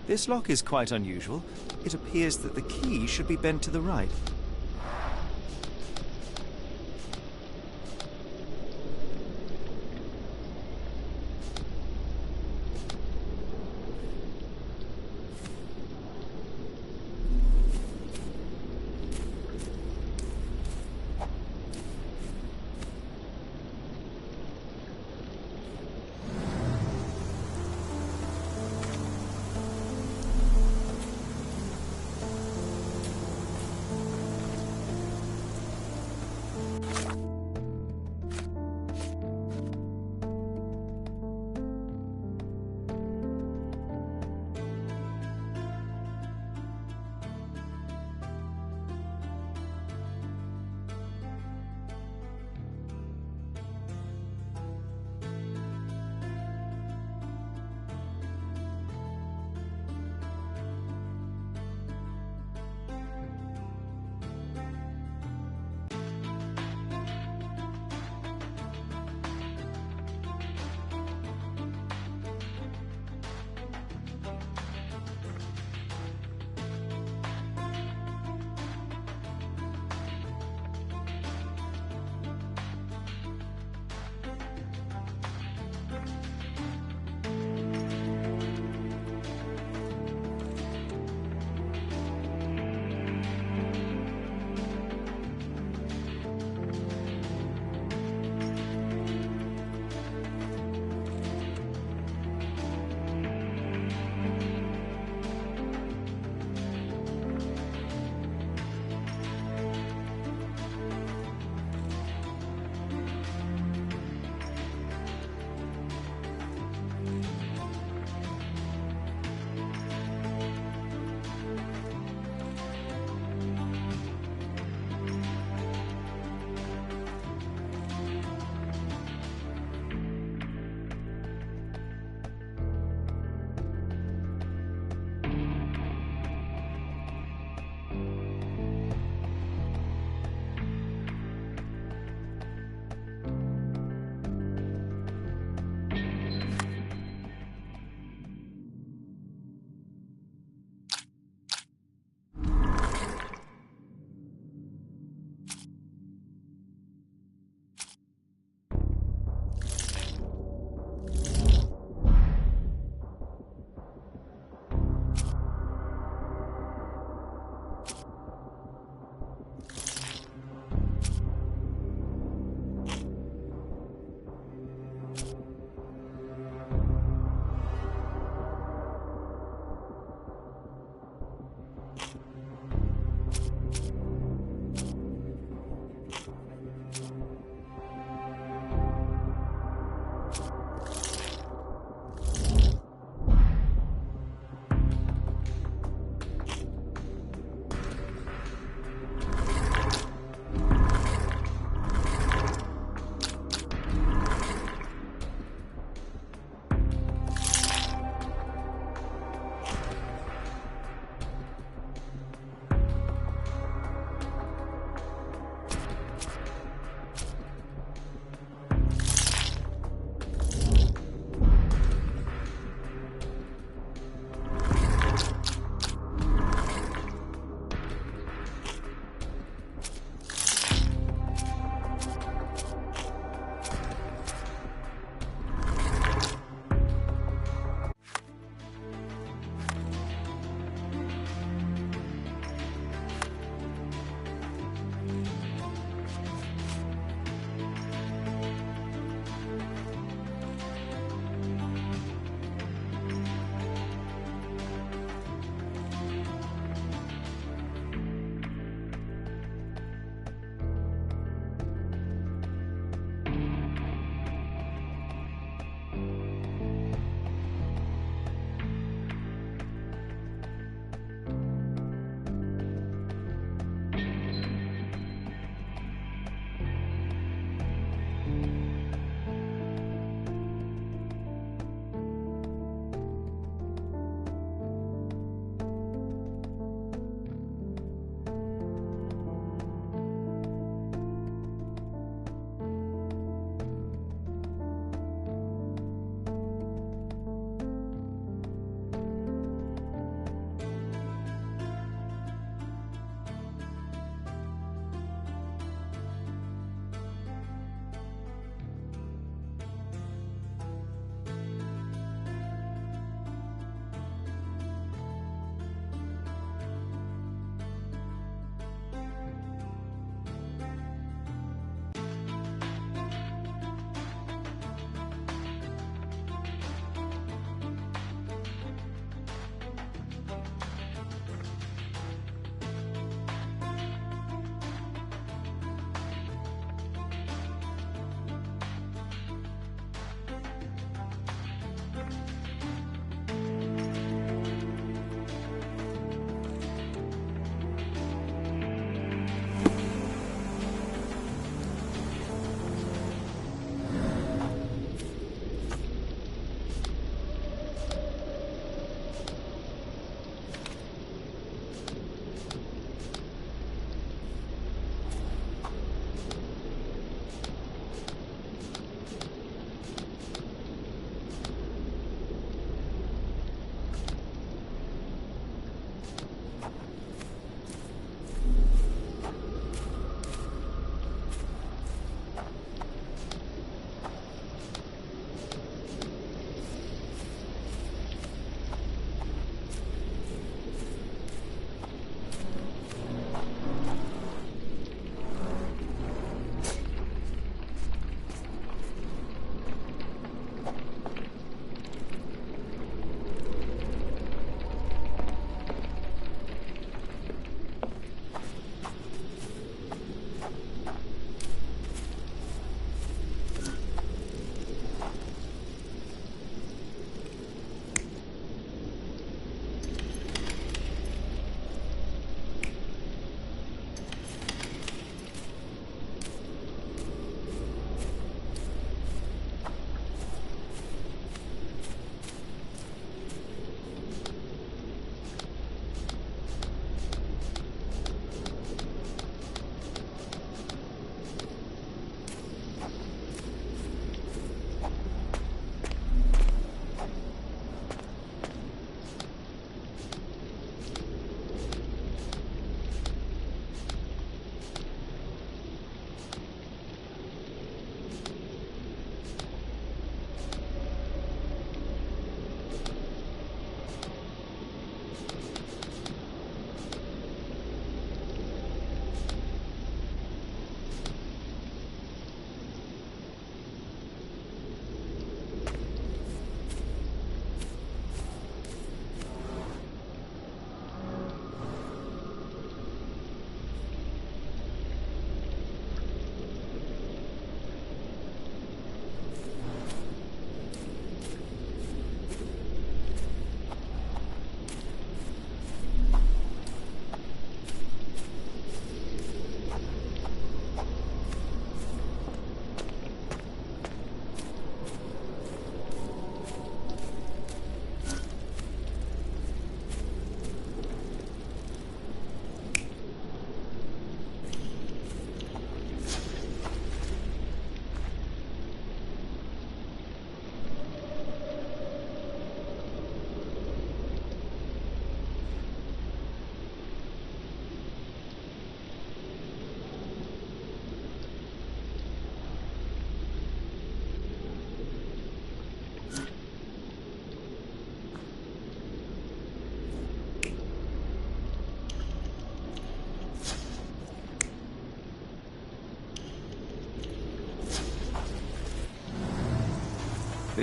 This lock is quite unusual. It appears that the key should be bent to the right.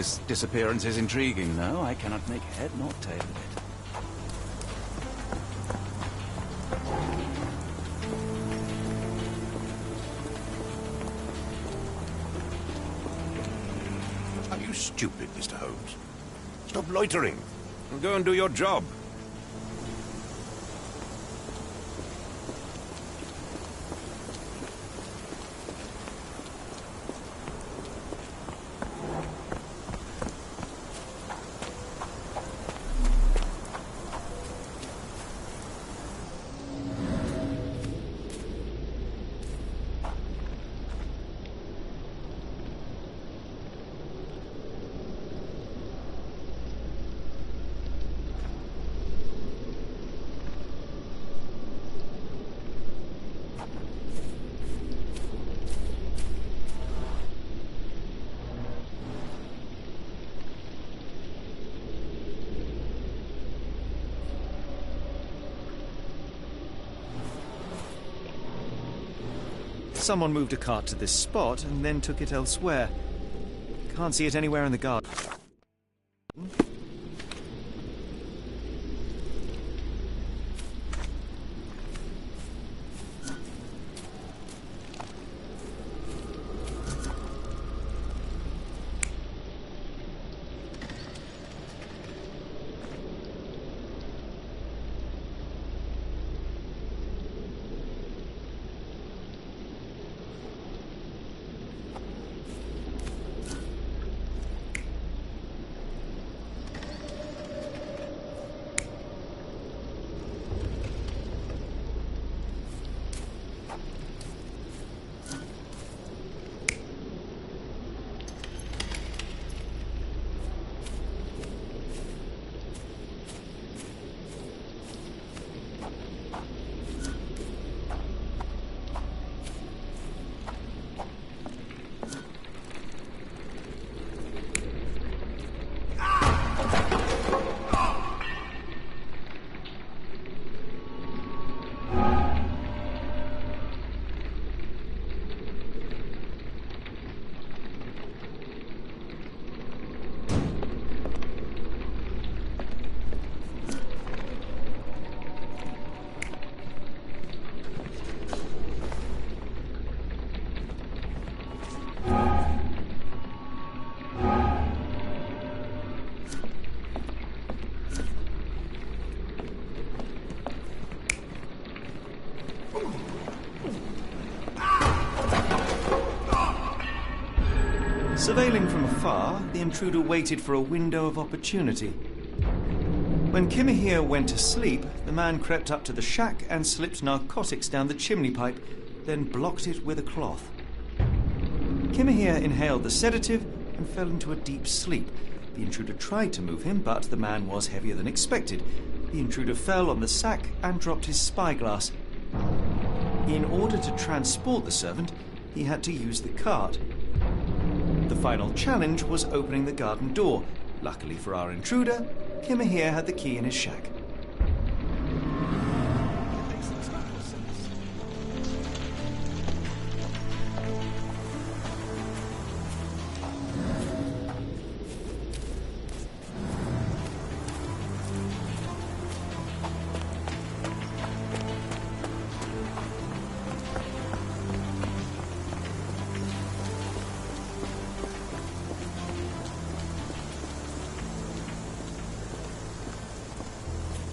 This disappearance is intriguing, though. I cannot make head nor tail of it.
Are you stupid, Mr. Holmes? Stop loitering and go and do your job.
Someone moved a cart to this spot and then took it elsewhere. Can't see it anywhere in the garden. Surveilling from afar, the intruder waited for a window of opportunity. When Kimahir went to sleep, the man crept up to the shack and slipped narcotics down the chimney pipe, then blocked it with a cloth. Kimahir inhaled the sedative and fell into a deep sleep. The intruder tried to move him, but the man was heavier than expected. The intruder fell on the sack and dropped his spyglass. In order to transport the servant, he had to use the cart. The final challenge was opening the garden door. Luckily for our intruder, Kimahir had the key in his shack.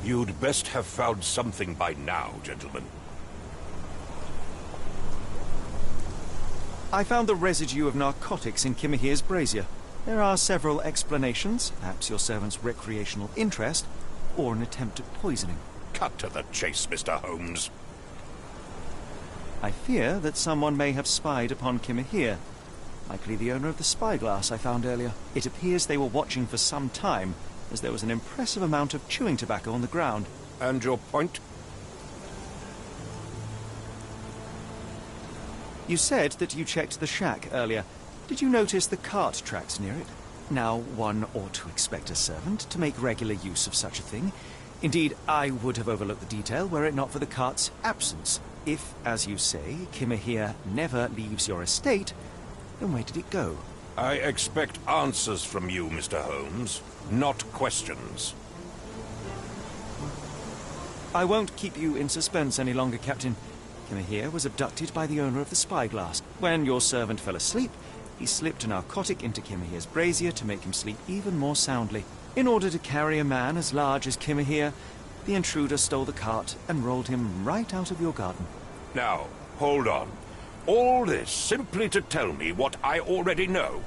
You'd best have found something by now, gentlemen.
I found the residue of narcotics in Kimahir's brazier. There are several explanations, perhaps your servant's recreational interest, or an attempt at poisoning.
Cut to the chase, Mr. Holmes.
I fear that someone may have spied upon Kimahir. Likely the owner of the spyglass I found earlier. It appears they were watching for some time, as there was an impressive amount of chewing tobacco on the ground.
And your point?
You said that you checked the shack earlier. Did you notice the cart tracks near it? Now, one ought to expect a servant to make regular use of such a thing. Indeed, I would have overlooked the detail were it not for the cart's absence. If, as you say, Kimahir never leaves your estate, then where did it go?
I expect answers from you, Mr. Holmes, not questions.
I won't keep you in suspense any longer, Captain. Kimmer here was abducted by the owner of the spyglass. When your servant fell asleep, he slipped a narcotic into Kimmer here's brazier to make him sleep even more soundly. In order to carry a man as large as Kimmer here, the intruder stole the cart and rolled him right out of your garden.
Now, hold on. All this simply to tell me what I already know.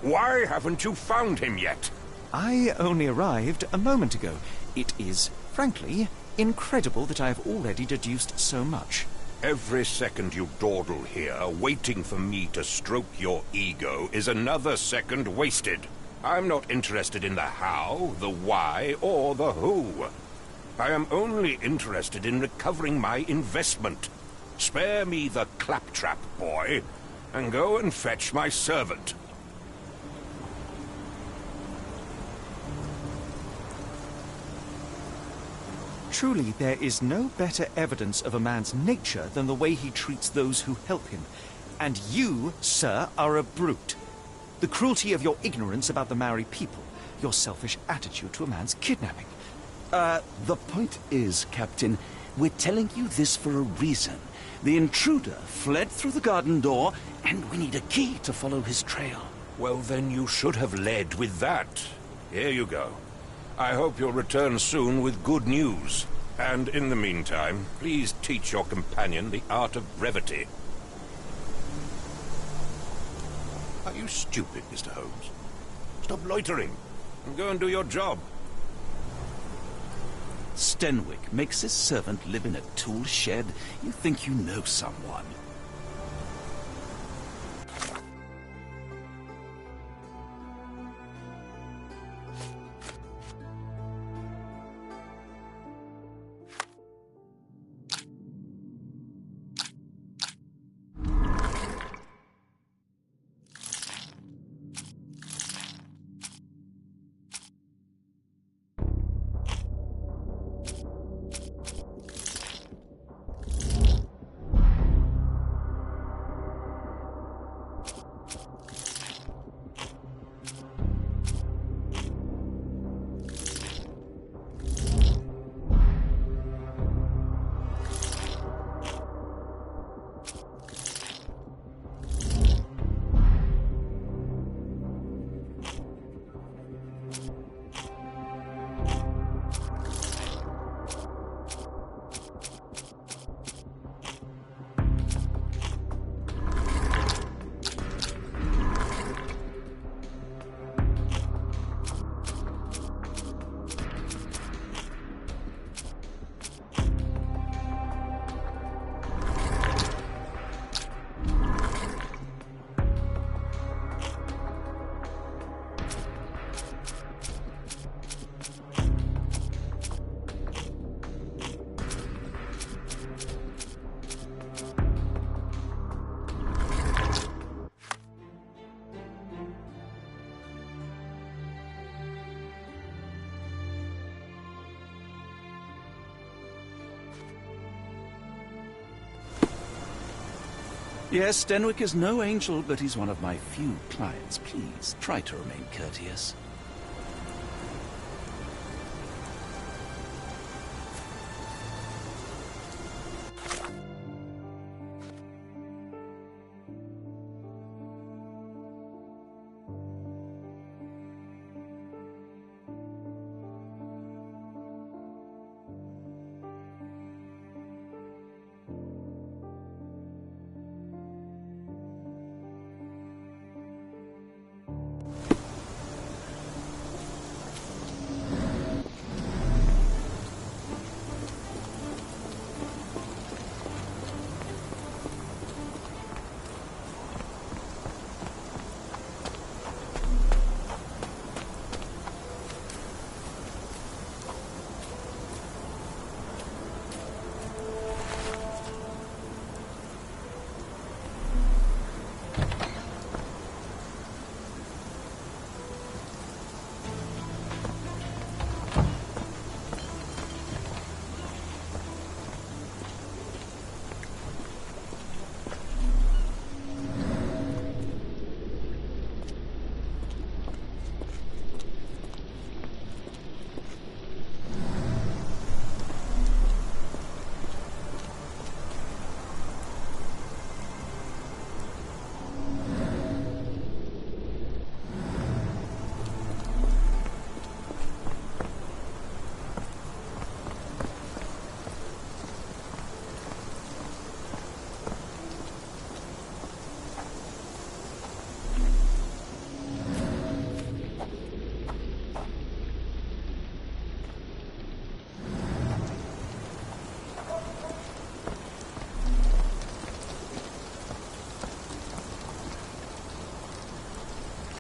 Why haven't you found him yet?
I only arrived a moment ago. It is, frankly, incredible that I have already deduced so much.
Every second you dawdle here, waiting for me to stroke your ego, is another second wasted. I'm not interested in the how, the why, or the who. I am only interested in recovering my investment. Spare me the claptrap, boy, and go and fetch my servant.
Truly, there is no better evidence of a man's nature than the way he treats those who help him. And you, sir, are a brute. The cruelty of your ignorance about the Maori people, your selfish attitude to a man's kidnapping.
The point is, Captain, we're telling you this for a reason. The intruder fled through the garden door, and we need a key to follow his trail.
Well, then you should have led with that. Here you go. I hope you'll return soon with good news. And in the meantime, please teach your companion the art of brevity. Are you stupid, Mr. Holmes? Stop loitering and go and do your job.
Stenwick makes his servant live in a tool shed. You think you know someone. Yes, Stenwick is no angel, but he's one of my few clients. Please, try to remain courteous.